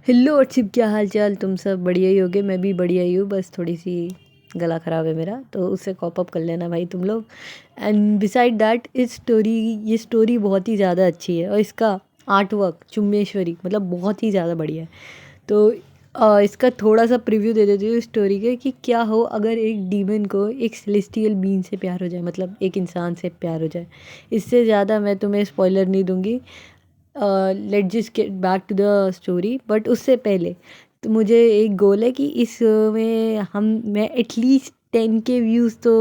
Hello अर्चिप, क्या हाल चाल? तुम सब बढ़िया ही होगे। मैं भी बढ़िया ही हूँ, बस थोड़ी सी गला ख़राब है मेरा, तो उससे कॉप अप कर लेना भाई तुम लोग। एंड बिसाइड दैट ये स्टोरी बहुत ही ज़्यादा अच्छी है और इसका आर्ट वर्क चुम्बेश्वरी मतलब बहुत ही ज़्यादा बढ़िया है। तो इसका थोड़ा सा प्रीव्यू दे देती हूँ स्टोरी के कि क्या हो अगर एक डीमन को एक सेलेस्टियल बीइंग से प्यार हो जाए, मतलब एक इंसान से प्यार हो जाए। इससे ज़्यादा मैं तुम्हें स्पॉइलर नहीं दूंगी। Let just get back to the story, but उससे पहले तो मुझे एक गोल है कि इस में मैं एटलीस्ट 10K व्यूज़ तो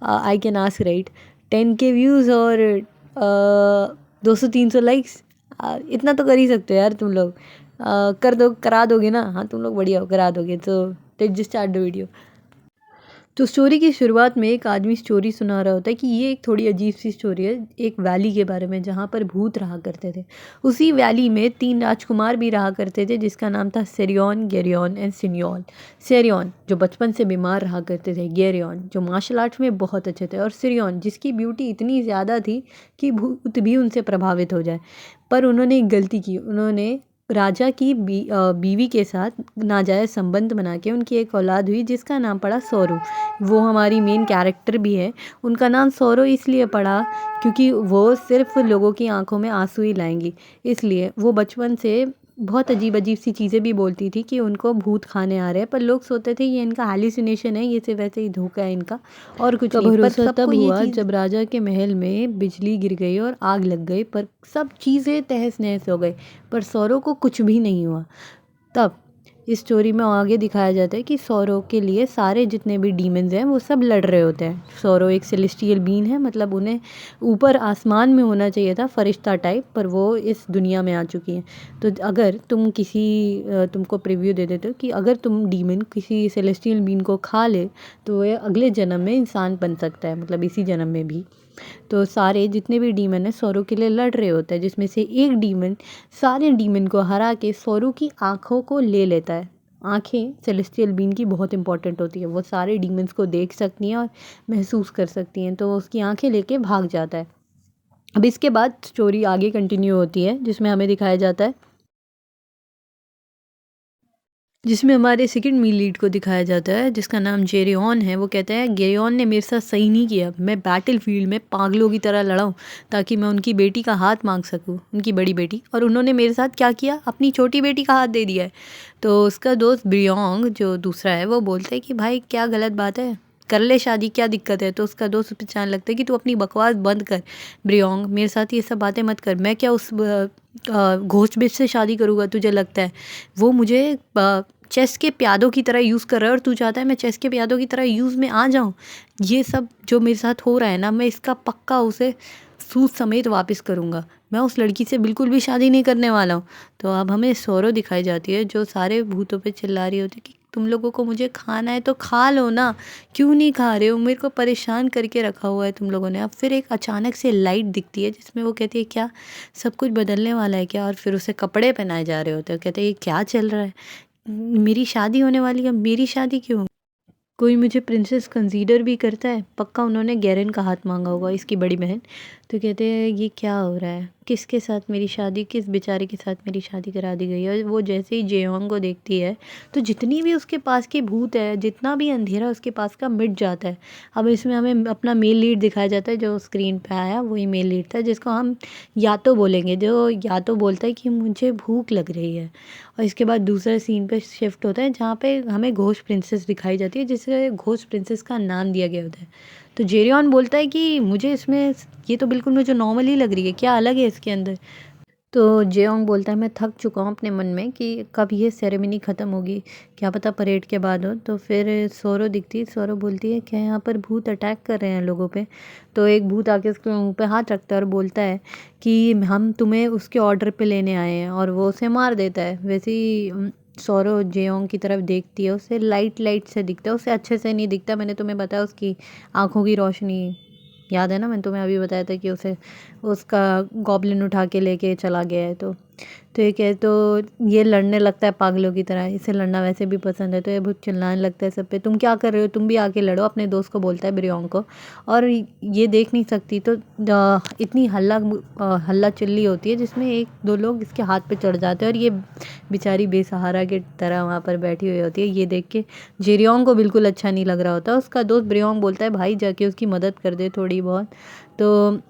I can ask, right? 10K views और 200-300 लाइक्स, इतना तो कर ही सकते हो यार तुम लोग। कर दो, करा दोगे ना? हाँ, तुम लोग बढ़िया हो, करा दोगे तो let's just start the video. तो स्टोरी की शुरुआत में एक आदमी स्टोरी सुना रहा होता है कि ये एक थोड़ी अजीब सी स्टोरी है एक वैली के बारे में जहाँ पर भूत रहा करते थे। उसी वैली में 3 राजकुमार भी रहा करते थे जिसका नाम था सेरियन, गेरियन एंड सिनियन। सेरियन जो बचपन से बीमार रहा करते थे, गेरियन जो मार्शल आर्ट्स में बहुत अच्छे थे, और सिरियन जिसकी ब्यूटी इतनी ज़्यादा थी कि भूत भी उनसे प्रभावित हो जाए। पर उन्होंने एक गलती की, उन्होंने राजा की बीवी के साथ नाजायज़ संबंध बना के उनकी एक औलाद हुई जिसका नाम पड़ा सौरू। वो हमारी मेन कैरेक्टर भी है। उनका नाम सौरो इसलिए पड़ा क्योंकि वो सिर्फ लोगों की आंखों में आंसू ही लाएंगी, इसलिए वो बचपन से बहुत अजीब अजीब सी चीज़ें भी बोलती थी कि उनको भूत खाने आ रहे हैं, पर लोग सोचते थे ये इनका हेलुसिनेशन है, ये सिर्फ वैसे ही धोखा है इनका और कुछ नहीं। पर सबको ये हुआ जब राजा के महल में बिजली गिर गई और आग लग गई, पर सब चीज़ें तहस नहस हो गई, पर सौरो को कुछ भी नहीं हुआ। तब इस स्टोरी में आगे दिखाया जाता है कि सौरो के लिए सारे जितने भी डीमंस हैं वो सब लड़ रहे होते हैं। सौरो एक सेलेस्टियल बीन है, मतलब उन्हें ऊपर आसमान में होना चाहिए था फरिश्ता टाइप, पर वो इस दुनिया में आ चुकी हैं। तो अगर तुमको प्रीव्यू दे देते हो कि अगर तुम डीमन किसी सेलेस्टियल बीन को खा ले तो ये अगले जन्म में इंसान बन सकता है, मतलब इसी जन्म में भी। तो सारे जितने भी डीमन हैं सौरू के लिए लड़ रहे होते हैं, जिसमें से एक डीमन सारे डीमन को हरा के सौरू की आँखों को ले लेता है। आँखें सेलेस्टियल बीन की बहुत इंपॉर्टेंट होती है, वो सारे डीमंस को देख सकती हैं और महसूस कर सकती हैं, तो उसकी आँखें लेके भाग जाता है। अब इसके बाद स्टोरी आगे कंटिन्यू होती है जिसमें हमारे सेकंड मील लीड को दिखाया जाता है जिसका नाम जेरियन है। वो कहता है गेरियन ने मेरे साथ सही नहीं किया, मैं बैटल फील्ड में पागलों की तरह लड़ा हूँ ताकि मैं उनकी बेटी का हाथ मांग सकूँ, उनकी बड़ी बेटी, और उन्होंने मेरे साथ क्या किया, अपनी छोटी बेटी का हाथ दे दिया है। तो उसका दोस्त ब्रियोंग जो दूसरा है वो बोलता है कि भाई क्या गलत बात है, कर ले शादी, क्या दिक्कत है? तो उसका दोस्त पहचान लगता है कि तू अपनी बकवास बंद कर ब्रियोंग, मेरे साथ ये सब बातें मत कर। मैं क्या उस घोस्ट बिच से शादी करूँगा तुझे लगता है? वो मुझे चेस के प्यादों की तरह यूज़ कर रहा है और तू चाहता है मैं चेस के प्यादों की तरह यूज़ में आ जाऊँ? ये सब जो मेरे साथ हो रहा है ना, मैं इसका पक्का उसे सूद समेत वापस करूँगा। मैं उस लड़की से बिल्कुल भी शादी नहीं करने वाला हूँ। तो अब हमें सौरो दिखाई जाती है जो सारे भूतों पे चिल्ला रही होती है कि तुम लोगों को मुझे खाना है तो खा लो ना, क्यों नहीं खा रहे हो? मेरे को परेशान करके रखा हुआ है तुम लोगों ने। अब फिर एक अचानक से लाइट दिखती है जिसमें वो कहती है क्या सब कुछ बदलने वाला है क्या? और फिर उसे कपड़े पहनाए जा रहे होते हैं। कहते हैं ये क्या चल रहा है, मेरी शादी होने वाली है, मेरी शादी क्यों? कोई मुझे प्रिंसेस कंसीडर भी करता है? पक्का उन्होंने गैरन का हाथ मांगा होगा, इसकी बड़ी बहन। तो कहते हैं ये क्या हो रहा है, किसके साथ मेरी शादी, किस बेचारे के साथ मेरी शादी करा दी गई है? और वो जैसे ही जेयोंग को देखती है तो जितनी भी उसके पास की भूत है, जितना भी अंधेरा उसके पास का मिट जाता है। अब इसमें हमें अपना मेल लीड दिखाया जाता है जो स्क्रीन पे आया वही मेल लीड था, जिसको हम यातो बोलेंगे, जो यातो बोलता है कि मुझे भूख लग रही है। और इसके बाद दूसरे सीन पे शिफ्ट होता है जहाँ पे हमें घोस्ट प्रिंसेस दिखाई जाती है जिसे घोस्ट प्रिंसेस का नाम दिया गया होता है। तो जेरियन बोलता है कि मुझे इसमें ये तो बिल्कुल मुझे नॉर्मल ही लग रही है, क्या अलग है इसके अंदर? तो जेयोंग बोलता है मैं थक चुका हूँ अपने मन में कि कब ये सेरेमनी ख़त्म होगी, क्या पता परेड के बाद हो। तो फिर सौरो दिखती है, सौरो बोलती है क्या यहाँ पर भूत अटैक कर रहे हैं लोगों पे? तो एक भूत आके उसके मुंह पे हाथ रखता है और बोलता है कि हम तुम्हें उसके ऑर्डर पे लेने आए हैं, और वो उसे मार देता है। वैसे ही सौरो जेयोंग की तरफ देखती है, उसे लाइट लाइट से दिखता है, उसे अच्छे से नहीं दिखता। मैंने तुम्हें बताया उसकी आँखों की रोशनी, याद है ना? मैंने तुम्हें अभी बताया था कि उसे उसका गॉब्लिन उठा के लेके चला गया है। तो तो ये कहे तो ये लड़ने लगता है पागलों की तरह, इसे लड़ना वैसे भी पसंद है, तो ये बहुत चिल्लाने लगता है सब पे, तुम क्या कर रहे हो, तुम भी आके लड़ो, अपने दोस्त को बोलता है ब्रियोंग को। और ये देख नहीं सकती, तो इतनी हल्ला चिल्ली होती है जिसमें एक दो लोग इसके हाथ पे चढ़ जाते हैं, और ये बेचारी बेसहारा की तरह वहाँ पर बैठी हुई होती है। ये देख के जेरियोंग को बिल्कुल अच्छा नहीं लग रहा होता। उसका दोस्त ब्रियोंग बोलता है भाई जाके उसकी मदद कर दे थोड़ी बहुत। तो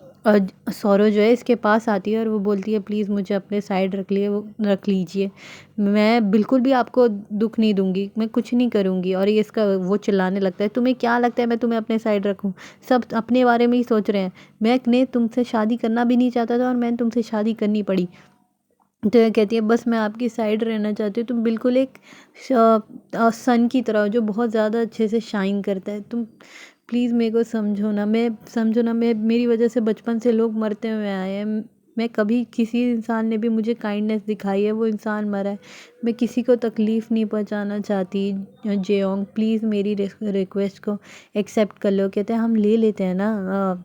सौरो जो है इसके पास आती है और वो बोलती है प्लीज़ मुझे अपने साइड रख लीजिए, मैं बिल्कुल भी आपको दुख नहीं दूंगी, मैं कुछ नहीं करूंगी। और ये इसका वो चिल्लाने लगता है तुम्हें क्या लगता है मैं तुम्हें अपने साइड रखूं, सब अपने बारे में ही सोच रहे हैं, मैं तुमसे शादी करना भी नहीं चाहता था और मैंने तुमसे शादी करनी पड़ी। तो ये कहती है बस मैं आपकी साइड रहना चाहती हूँ, तुम बिल्कुल एक सन की तरह हो जो बहुत ज़्यादा अच्छे से शाइन करता है, तुम प्लीज़ मेरे को समझो ना, मैं मेरी वजह से बचपन से लोग मरते हुए आए हैं, मैं कभी किसी इंसान ने भी मुझे काइंडनेस दिखाई है वो इंसान मरा है, मैं किसी को तकलीफ़ नहीं पहुंचाना चाहती। जेओंग प्लीज़ मेरी रिक्वेस्ट को एक्सेप्ट कर लो। कहते हैं हम ले लेते हैं ना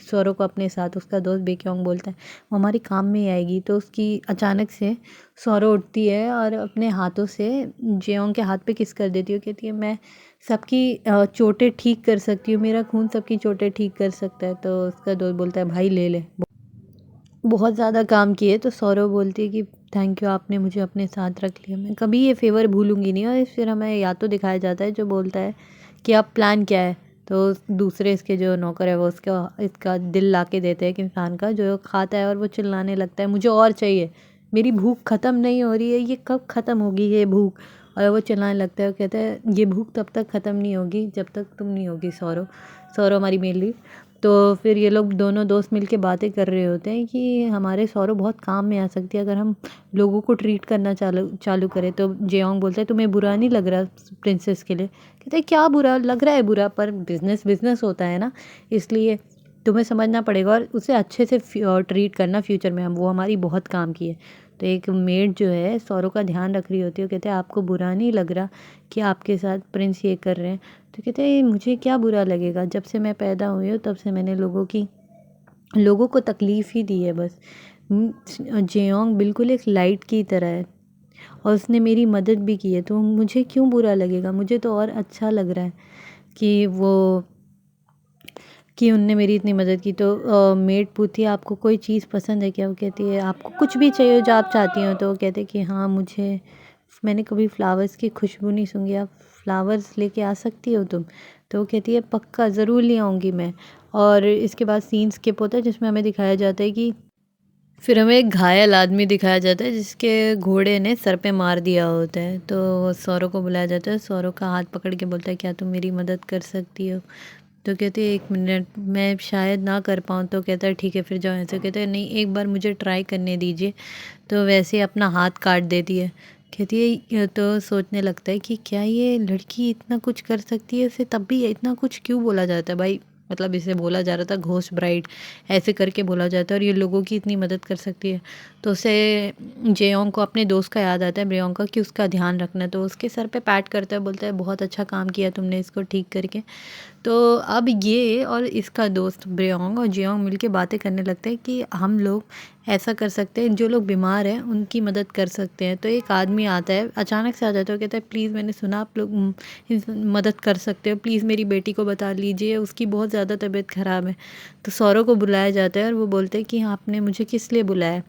सौरव को अपने साथ। उसका दोस्त बेक्योंग बोलता है वो हमारे काम में आएगी। तो उसकी अचानक से सौरव उठती है और अपने हाथों से जेओंग के हाथ पे किस कर देती है। कहती है मैं सबकी चोटें ठीक कर सकती हूँ, मेरा खून सबकी चोटें ठीक कर सकता है। तो उसका दोस्त बोलता है भाई ले ले, बहुत ज़्यादा काम किए। तो सौरव बोलती है कि थैंक यू आपने मुझे अपने साथ रख लिया, मैं कभी ये फेवर भूलूंगी नहीं। और फिर हमें या तो दिखाया जाता है जो बोलता है कि अब प्लान क्या है। तो दूसरे इसके जो नौकर है वो इसका दिल ला के देते हैं एक इंसान का, जो खाता है और वो चिल्लाने लगता है मुझे और चाहिए, मेरी भूख ख़त्म नहीं हो रही है, ये कब ख़त्म होगी ये भूख। और वो चिल्लाने लगता है, वो कहता है ये भूख तब तक ख़त्म नहीं होगी जब तक तुम नहीं होगी सौरव, सौरव हमारी मेन लीड। तो फिर ये लोग दोनों दोस्त मिलके बातें कर रहे होते हैं कि हमारे सौरव बहुत काम में आ सकती है अगर हम लोगों को ट्रीट करना चालू चालू करें। तो जेओंग बोलता है तुम्हें बुरा नहीं लग रहा प्रिंसेस के लिए। कहते हैं क्या बुरा लग रहा है, बुरा पर बिजनेस बिजनेस होता है ना, इसलिए तुम्हें समझना पड़ेगा और उसे अच्छे से ट्रीट करना फ्यूचर में, हम वो हमारी बहुत काम की है। तो एक मेड जो है सौरव का ध्यान रख रही होती है, वो कहते हैं आपको बुरा नहीं लग रहा कि आपके साथ प्रिंस ये कर रहे हैं। तो कहते हैं मुझे क्या बुरा लगेगा, जब से मैं पैदा हुई हूँ तब से मैंने लोगों को तकलीफ़ ही दी है बस। जेओंग बिल्कुल एक लाइट की तरह है और उसने मेरी मदद भी की है, तो मुझे क्यों बुरा लगेगा, मुझे तो और अच्छा लग रहा है कि उनने मेरी इतनी मदद की। तो मेड पूछती है आपको कोई चीज़ पसंद है क्या। वो कहती है आपको कुछ भी चाहिए जो आप चाहती हो। तो वो कहते हैं कि हाँ मुझे, मैंने कभी फ्लावर्स की खुशबू नहीं सूंघी, आप फ्लावर्स लेके आ सकती हो तुम। तो वो कहती है पक्का ज़रूर ले आऊँगी मैं। और इसके बाद सीन स्किप होता है जिसमें हमें दिखाया जाता है कि फिर हमें एक घायल आदमी दिखाया जाता है जिसके घोड़े ने सर पे मार दिया होता है। तो सौरव को बुलाया जाता है, सौरव का हाथ पकड़ के बोलता है क्या तुम मेरी मदद कर सकती हो। तो कहती है 1 मिनट मैं शायद ना कर पाऊँ। तो कहता है ठीक है फिर जाओ ऐसे। कहते हैं नहीं एक बार मुझे ट्राई करने दीजिए। तो वैसे ही अपना हाथ काट देती है। कहती है तो सोचने लगता है कि क्या ये लड़की इतना कुछ कर सकती है, उसे तब भी इतना कुछ क्यों बोला जाता है भाई, मतलब इसे बोला जा रहा था घोस्ट ब्राइड, ऐसे करके बोला जाता है और ये लोगों की इतनी मदद कर सकती है। तो उसे जेयोंग को अपने दोस्त का याद आता है ब्रियोंग का कि उसका ध्यान रखना। तो उसके सर पे पैट करता है, बोलता है बहुत अच्छा काम किया तुमने इसको ठीक करके। तो अब ये और इसका दोस्त ब्रियोंग और जियोंग मिलके बातें करने लगते हैं कि हम लोग ऐसा कर सकते हैं, जो लोग बीमार हैं उनकी मदद कर सकते हैं। तो एक आदमी आता है, अचानक से आ जाता है, कहता है प्लीज़ मैंने सुना आप लोग मदद कर सकते हो, प्लीज़ मेरी बेटी को बता लीजिए उसकी बहुत ज़्यादा तबीयत ख़राब है। तो सौरव को बुलाया जाता है और वो बोलते हैं कि आपने मुझे किस लिए बुलाया।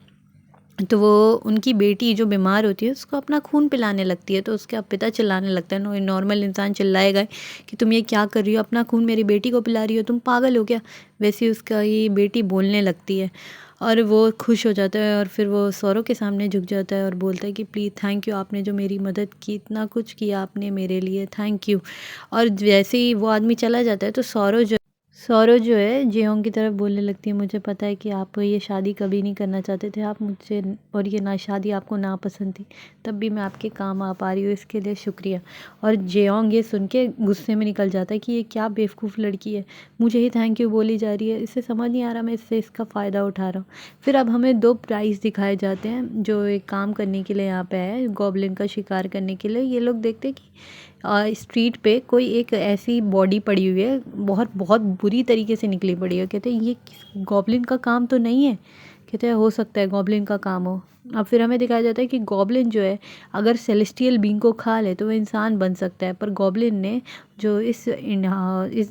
तो वो उनकी बेटी जो बीमार होती है उसको अपना खून पिलाने लगती है। तो उसका पिता चिल्लाने लगता है, नॉर्मल इंसान चिल्लाएगा कि तुम ये क्या कर रही हो, अपना खून मेरी बेटी को पिला रही हो, तुम पागल हो क्या। वैसे ही उसका ये बेटी बोलने लगती है और वो खुश हो जाता है और फिर वो सौरव के सामने झुक जाता है और बोलता है कि प्लीज़ थैंक यू, आपने जो मेरी मदद की, इतना कुछ किया आपने मेरे लिए, थैंक यू। और जैसे ही वो आदमी चला जाता है तो सौरव जो है जियोंग की तरफ बोलने लगती है मुझे पता है कि आप ये शादी कभी नहीं करना चाहते थे, आप मुझसे, और ये ना शादी आपको नापसंद थी, तब भी मैं आपके काम आ पा रही हूँ, इसके लिए शुक्रिया। और जियोंग ये सुन के गुस्से में निकल जाता है कि ये क्या बेवकूफ़ लड़की है, मुझे ही थैंक यू बोली जा रही है, इसे समझ नहीं आ रहा मैं इससे इसका फ़ायदा उठा रहा हूँ। फिर अब हमें 2 प्राइज़ दिखाए जाते हैं जो एक काम करने के लिए यहाँ पे है, गॉब्लिन का शिकार करने के लिए। ये लोग देखते हैं कि स्ट्रीट पे कोई एक ऐसी बॉडी पड़ी हुई है, बहुत बहुत बुरी तरीके से निकली पड़ी है। कहते हैं ये गॉब्लिन का काम तो नहीं है कहते हैं हो सकता है गॉब्लिन का काम हो। अब फिर हमें दिखाया जाता है कि गॉब्लिन जो है अगर सेलेस्टियल बीइंग को खा ले तो वो इंसान बन सकता है, पर गॉब्लिन ने जो इस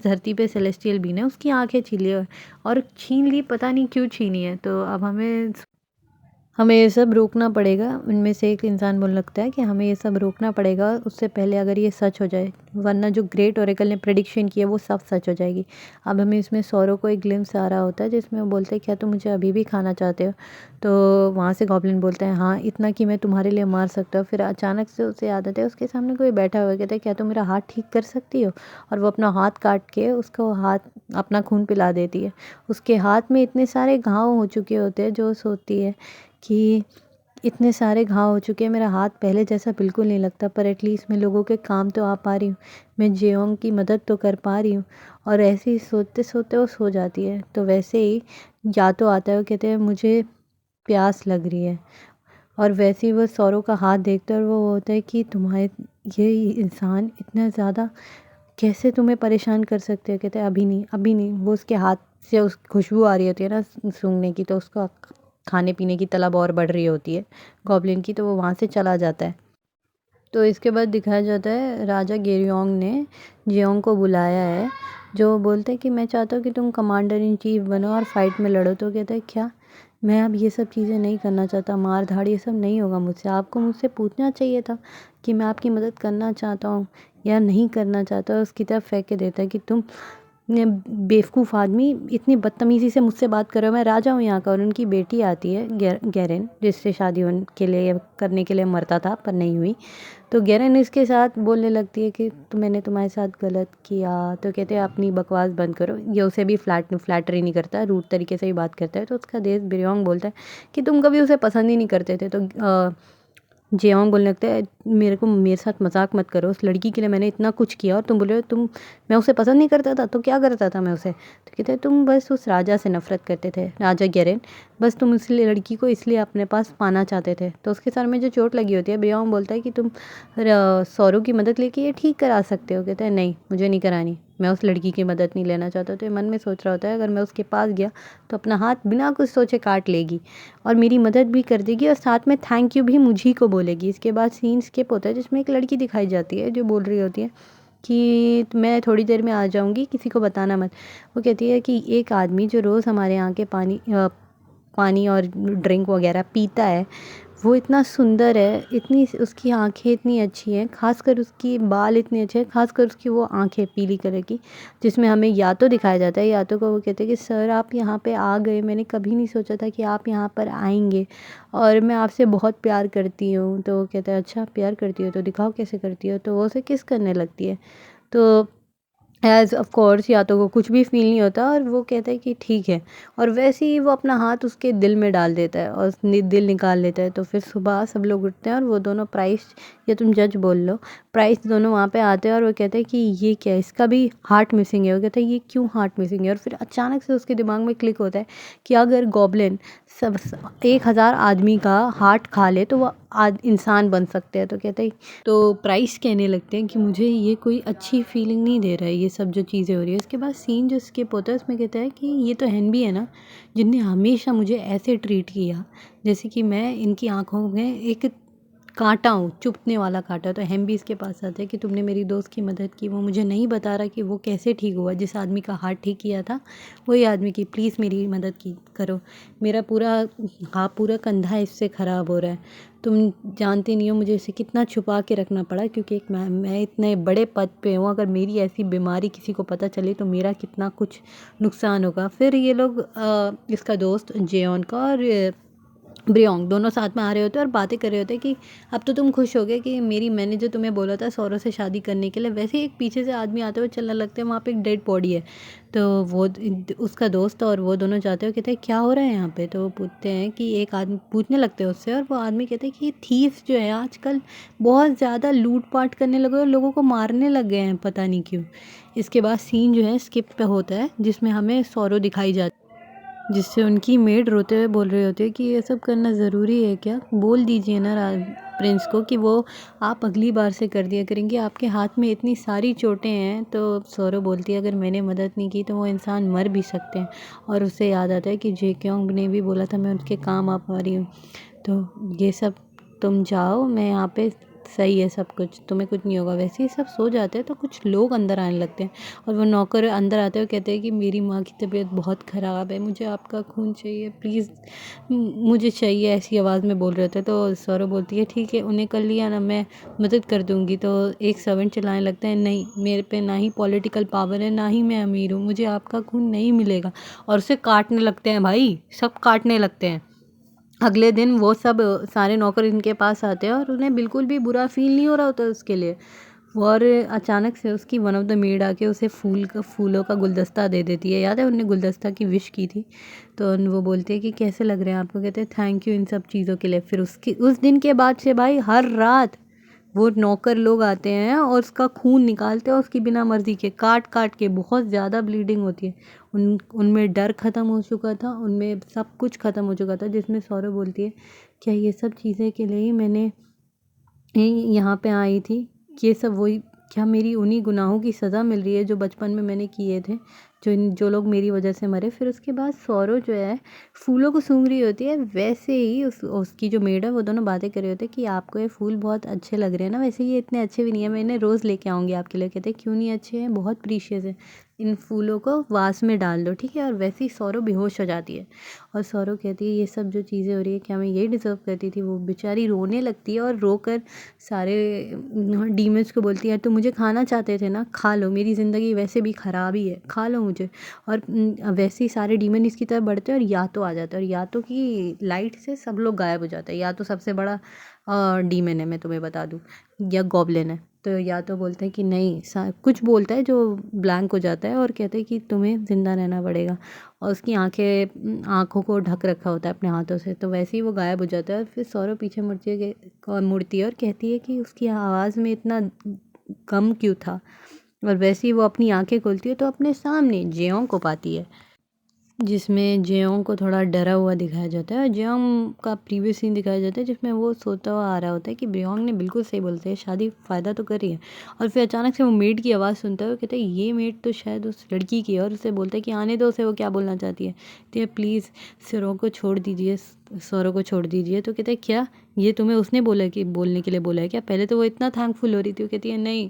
धरती पे सेलेस्टियल बीइंग है उसकी आंखें छीन ली और छीन ली, पता नहीं क्यों छीनी है। तो अब हमें ये सब रोकना पड़ेगा। उनमें से एक इंसान बोलने लगता है कि हमें ये सब रोकना पड़ेगा उससे पहले अगर ये सच हो जाए, वरना जो ग्रेट ओरेकल ने प्रेडिक्शन की है वो सब सच हो जाएगी। अब हमें इसमें सौरो को एक ग्लिम्स आ रहा होता है जिसमें वो बोलते हैं क्या तुम मुझे अभी भी खाना चाहते हो। तो वहाँ से गॉब्लिन बोलते हैं हाँ, इतना कि मैं तुम्हारे लिए मार सकता हूँ। फिर अचानक से उसे याद आता है उसके सामने कोई बैठा हुआ है, कहता है क्या तुम मेरा हाथ ठीक कर सकती हो। और वो अपना हाथ काट के उसको हाथ अपना खून पिला देती है। उसके हाथ में इतने सारे घाव हो चुके होते हैं, जो सोचती है कि इतने सारे घाव हो चुके हैं, मेरा हाथ पहले जैसा बिल्कुल नहीं लगता, पर एटलीस्ट मैं लोगों के काम तो आ पा रही हूँ, मैं जेओंग की मदद तो कर पा रही हूँ। और ऐसे ही सोचते सोचते वो सो जाती है। तो वैसे ही या तो आता है, वो कहते हैं मुझे प्यास लग रही है। और वैसे ही वो सौरों का हाथ देखता है और वो होता है कि तुम्हारे ये इंसान इतना ज़्यादा कैसे तुम्हें परेशान कर सकते हैं। कहते हैं अभी नहीं, अभी नहीं। वो उसके हाथ से उस खुशबू आ रही होती है ना सूंघने की, तो उसका खाने पीने की तलब और बढ़ रही होती है गॉब्लिन की, तो वो वहाँ से चला जाता है। तो इसके बाद दिखाया जाता है राजा गेरियोंग ने जेओंग को बुलाया है, जो बोलते हैं कि मैं चाहता हूँ कि तुम कमांडर इन चीफ बनो और फाइट में लड़ो। तो कहता है क्या, मैं अब ये सब चीज़ें नहीं करना चाहता, मार धाड़ ये सब नहीं होगा मुझसे। आपको मुझसे पूछना चाहिए था कि मैं आपकी मदद करना चाहता हूँ या नहीं करना चाहता। उसकी तरफ फेंक के देता है कि तुम बेवकूफ़ आदमी, इतनी बदतमीज़ी से मुझसे बात कर रहे हो, मैं राजा हूँ यहाँ का। और उनकी बेटी आती है गैरेन, जिससे शादी के लिए करने के लिए मरता था पर नहीं हुई। तो गैरेन इसके साथ बोलने लगती है कि मैंने तुम्हारे साथ गलत किया। तो कहते हैं अपनी बकवास बंद करो। ये उसे भी फ्लैटरी नहीं करता, रूट तरीके से ही बात करता है। तो उसका देश बिरयोंग बोलता है कि तुम कभी उसे पसंद ही नहीं करते थे। तो जेओंग बोलने लगता है मेरे साथ मजाक मत करो, उस लड़की के लिए मैंने इतना कुछ किया और तुम बोल रहे हो मैं उसे पसंद नहीं करता था, तो क्या करता था मैं उसे। तो कहते हैं तुम बस उस राजा से नफरत करते थे, राजा गेरेन, बस तुम उस लड़की को इसलिए अपने पास पाना चाहते थे। तो उसके सर में जो चोट लगी होती है, जेओंग बोलता है कि तुम सौरव की मदद लेके ये ठीक करा सकते हो। कहते हैं नहीं, मुझे नहीं करानी, मैं उस लड़की की मदद नहीं लेना चाहता। तो ये मन में सोच रहा होता है अगर मैं उसके पास गया तो अपना हाथ बिना कुछ सोचे काट लेगी और मेरी मदद भी कर देगी और साथ में थैंक यू भी मुझी को बोलेगी। इसके बाद सीन स्किप होता है जिसमें एक लड़की दिखाई जाती है जो बोल रही होती है कि मैं थोड़ी देर में आ जाऊंगी, किसी को बताना मत। वो कहती है कि एक आदमी जो रोज़ हमारे यहाँ के पानी और ड्रिंक वगैरह पीता है, वो इतना सुंदर है, इतनी उसकी आंखें इतनी अच्छी हैं, खासकर उसकी बाल इतने अच्छे हैं, खासकर उसकी वो आंखें पीली कलर की, जिसमें हमें या तो दिखाया जाता है या तो को वो कहते हैं कि सर आप यहाँ पे आ गए, मैंने कभी नहीं सोचा था कि आप यहाँ पर आएंगे और मैं आपसे बहुत प्यार करती हूँ। तो वो कहता है अच्छा प्यार करती हो, तो दिखाओ कैसे करती हो। तो वो उसे किस करने लगती है। तो एज़ ऑफ कोर्स या तो वो कुछ भी फ़ील नहीं होता और वो कहता है कि ठीक है, और वैसे ही वो अपना हाथ उसके दिल में डाल देता है और दिल निकाल लेता है। तो फिर सुबह सब लोग उठते हैं और वो दोनों प्राइस, या तुम जज बोल लो, प्राइस दोनों वहाँ पे आते हैं और वो कहते हैं कि ये क्या है, इसका भी हार्ट मिसिंग है। वो कहता है ये क्यों हार्ट मिसिंग है। और फिर अचानक से उसके दिमाग में क्लिक होता है कि अगर गॉब्लिन सब 1000 आदमी का हार्ट खा ले तो वो इंसान बन सकते हैं। तो कहते हैं, तो प्राइस कहने लगते हैं कि मुझे ये कोई अच्छी फीलिंग नहीं दे रहा है ये सब जो चीज़ें हो रही है। उसके बाद सीन जो स्किप होता है उसमें कहता है कि ये तो हेनबी है ना, जिनने हमेशा मुझे ऐसे ट्रीट किया जैसे कि मैं इनकी आंखों में एक कांटा हूँ, चुभने वाला कांटा। तो हम भी इसके पास आते हैं कि तुमने मेरी दोस्त की मदद की, वो मुझे नहीं बता रहा कि वो कैसे ठीक हुआ, जिस आदमी का हार्ट ठीक किया था वही आदमी की, प्लीज़ मेरी मदद की करो, मेरा पूरा कंधा इससे ख़राब हो रहा है। तुम जानते नहीं हो मुझे इसे कितना छुपा के रखना पड़ा, क्योंकि एक मैं इतने बड़े पद पे हूँ, अगर मेरी ऐसी बीमारी किसी को पता चले तो मेरा कितना कुछ नुकसान होगा। फिर ये लोग इसका दोस्त जेओन का और ब्रियोंग दोनों साथ में आ रहे होते हैं और बातें कर रहे होते हैं कि अब तो तुम खुश हो गए कि मैंने जो तुम्हें बोला था सौरव से शादी करने के लिए। वैसे ही एक पीछे से आदमी आते हुए चलने लगते हैं, वहाँ पे एक डेड बॉडी है। तो वो उसका दोस्त और वो दोनों जाते हो, कहते हैं क्या हो रहा है यहाँ पे। तो वो पूछते हैं कि एक आदमी पूछने लगते हैं उससे, और वो आदमी कहते हैं कि थीफ जो है आजकल बहुत ज़्यादा लूट पाट करने लगे और लोगों को मारने लग गए हैं, पता नहीं क्यों। इसके बाद सीन जो है स्किप पे होता है जिसमें हमें सौरव दिखाई जाती, जिससे उनकी मेड रोते हुए बोल रही होती है कि ये सब करना ज़रूरी है क्या, बोल दीजिए ना प्रिंस को कि वो आप अगली बार से कर दिया करेंगे, आपके हाथ में इतनी सारी चोटें हैं। तो सौरव बोलती है अगर मैंने मदद नहीं की तो वो इंसान मर भी सकते हैं। और उसे याद आता है कि जेक्योंग ने भी बोला था मैं उनके काम आ पा रही हूँ। तो ये सब तुम जाओ, मैं यहाँ पे सही है सब कुछ, तुम्हें कुछ नहीं होगा। वैसे ही सब सो जाते हैं तो कुछ लोग अंदर आने लगते हैं और वो नौकर अंदर आते हैं और कहते हैं कि मेरी माँ की तबीयत बहुत ख़राब है, मुझे आपका खून चाहिए प्लीज़, मुझे चाहिए, ऐसी आवाज़ में बोल रहे थे। तो सौरभ बोलती है ठीक है उन्हें कर लिया ना, मैं मदद कर दूँगी। तो एक सर्वेंट चिल्लाने लगता है नहीं, मेरे पे ना ही पॉलिटिकल पावर है ना ही मैं अमीर हूँ, मुझे आपका खून नहीं मिलेगा। और उसे काटने लगते हैं भाई, सब काटने लगते हैं। अगले दिन वो सब सारे नौकर इनके पास आते हैं और उन्हें बिल्कुल भी बुरा फ़ील नहीं हो रहा होता उसके लिए। और अचानक से उसकी वन ऑफ द मेड आके उसे फूलों का गुलदस्ता दे देती है। याद है उनने गुलदस्ता की विश की थी। तो वो बोलते हैं कि कैसे लग रहे हैं आपको, कहते हैं थैंक यू इन सब चीज़ों के लिए। फिर उस दिन के बाद से भाई हर रात वो नौकर लोग आते हैं और उसका खून निकालते हैं, उसकी बिना मर्ज़ी के काट काट के। बहुत ज़्यादा ब्लीडिंग होती है। उनमें डर ख़त्म हो चुका था, उनमें सब कुछ ख़त्म हो चुका था। जिसमें सौरभ बोलती है क्या ये सब चीज़ें के लिए ही मैंने यहाँ पे आई थी, ये सब वही, क्या मेरी उन्हीं गुनाहों की सज़ा मिल रही है जो बचपन में मैंने किए थे, जो लोग मेरी वजह से मरे। फिर उसके बाद सौरव जो है फूलों को सूंघ रही होती है, वैसे ही उसकी जो मेड है वो दोनों बातें कर रहे होते हैं कि आपको ये फूल बहुत अच्छे लग रहे हैं ना, वैसे ये इतने अच्छे भी नहीं है, मैं इन्हें रोज़ लेके आऊँगी आपके लिए। कहते हैं क्यों नहीं अच्छे हैं, बहुत प्रीशियस है, इन फूलों को वास में डाल दो ठीक है। और वैसे ही सौरव बेहोश हो जाती है और सौरव कहती है ये सब जो चीज़ें हो रही है क्या मैं यही डिज़र्व करती थी। वो बेचारी रोने लगती है और रोकर सारे डीमंस को बोलती है तो मुझे खाना चाहते थे ना, खा लो, मेरी ज़िंदगी वैसे भी ख़राब ही है, खा लो मुझे। और वैसे ही सारे डीमन इसकी तरफ बढ़ते हैं और यातो आ जाता है और यातो की लाइट से सब लोग गायब हो जाते हैं। यातो सबसे बड़ा डीमन है मैं तुम्हें बता दूँ, या गॉब्लिन है। तो यातो बोलते हैं कि नहीं, कुछ बोलता है जो ब्लैंक हो जाता है और कहते हैं कि तुम्हें ज़िंदा रहना पड़ेगा। और उसकी आँखों को ढक रखा होता है अपने हाथों से। तो वैसे ही वो गायब हो जाता है और फिर सौरभ पीछे मुड़ती है और कहती है कि उसकी आवाज़ में इतना गम क्यों था। और वैसे ही वो अपनी आंखें खोलती है तो अपने सामने जेओंग को पाती है, जिसमें जेओंग को थोड़ा डरा हुआ दिखाया जाता है। और जेओंग का प्रीवियस सीन दिखाया जाता है जिसमें वो सोता हुआ आ रहा होता है कि ब्योंग ने बिल्कुल सही बोलते हैं, शादी फ़ायदा तो कर रही है। और फिर अचानक से वो मेड की आवाज़ सुनता है और कहते हैं ये मेड तो शायद उस लड़की की है। और उसे बोलता है कि आने दो उसे, वो क्या बोलना चाहती है। तो ये प्लीज़ सौरव को छोड़ दीजिए, सौरव को छोड़ दीजिए। तो कहते हैं क्या ये तुम्हें उसने बोला कि बोलने के लिए बोला है क्या। पहले तो वो इतना थैंकफुल हो रही थी, वो कहती है नहीं,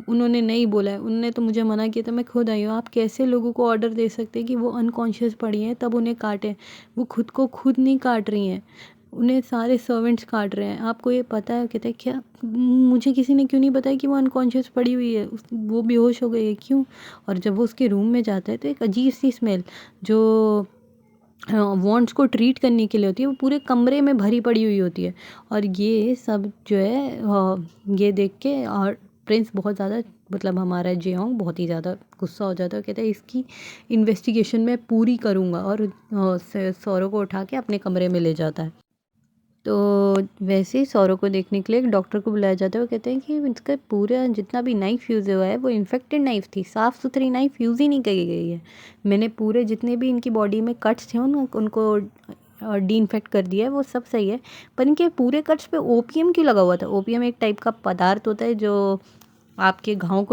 उन्होंने नहीं बोला है, उन्होंने तो मुझे मना किया था, मैं खुद आई हूँ। आप कैसे लोगों को ऑर्डर दे सकते हैं कि वो अनकॉन्शियस पड़ी हैं तब उन्हें काटें, वो खुद को खुद नहीं काट रही हैं, उन्हें सारे सर्वेंट्स काट रहे हैं, आपको ये पता है। कहते हैं क्या, मुझे किसी ने क्यों नहीं बताया कि वो अनकॉन्शियस पड़ी हुई है, वो बेहोश हो गई है, क्यों। और जब वो उसके रूम में जाता है तो एक अजीब सी स्मेल जो वॉन्ट्स को ट्रीट करने के लिए होती है वो पूरे कमरे में भरी पड़ी हुई होती है। और ये सब जो है ये देख के और प्रिंस बहुत ज़्यादा, मतलब हमारा जेओंग बहुत ही ज़्यादा गुस्सा हो जाता है। कहता है इसकी इन्वेस्टिगेशन मैं पूरी करूँगा और सौरव को उठा के अपने कमरे में ले जाता है। तो वैसे ही सौरव को देखने के लिए एक डॉक्टर को बुलाया जाता है। वो कहते हैं कि इसका पूरा जितना भी नाइफ़ यूज़ हुआ है वो इन्फेक्टेड नाइफ़ थी, साफ़ सुथरी नाइफ़ यूज़ ही नहीं करी गई है। मैंने पूरे जितने भी इनकी बॉडी में कट्स थे उनको डी इन्फेक्ट कर दिया है, वो सब सही है। पर इनके पूरे कट्स पे ओपीएम क्यों लगा हुआ था। ओपीएम एक टाइप का पदार्थ होता है जो आपके घाव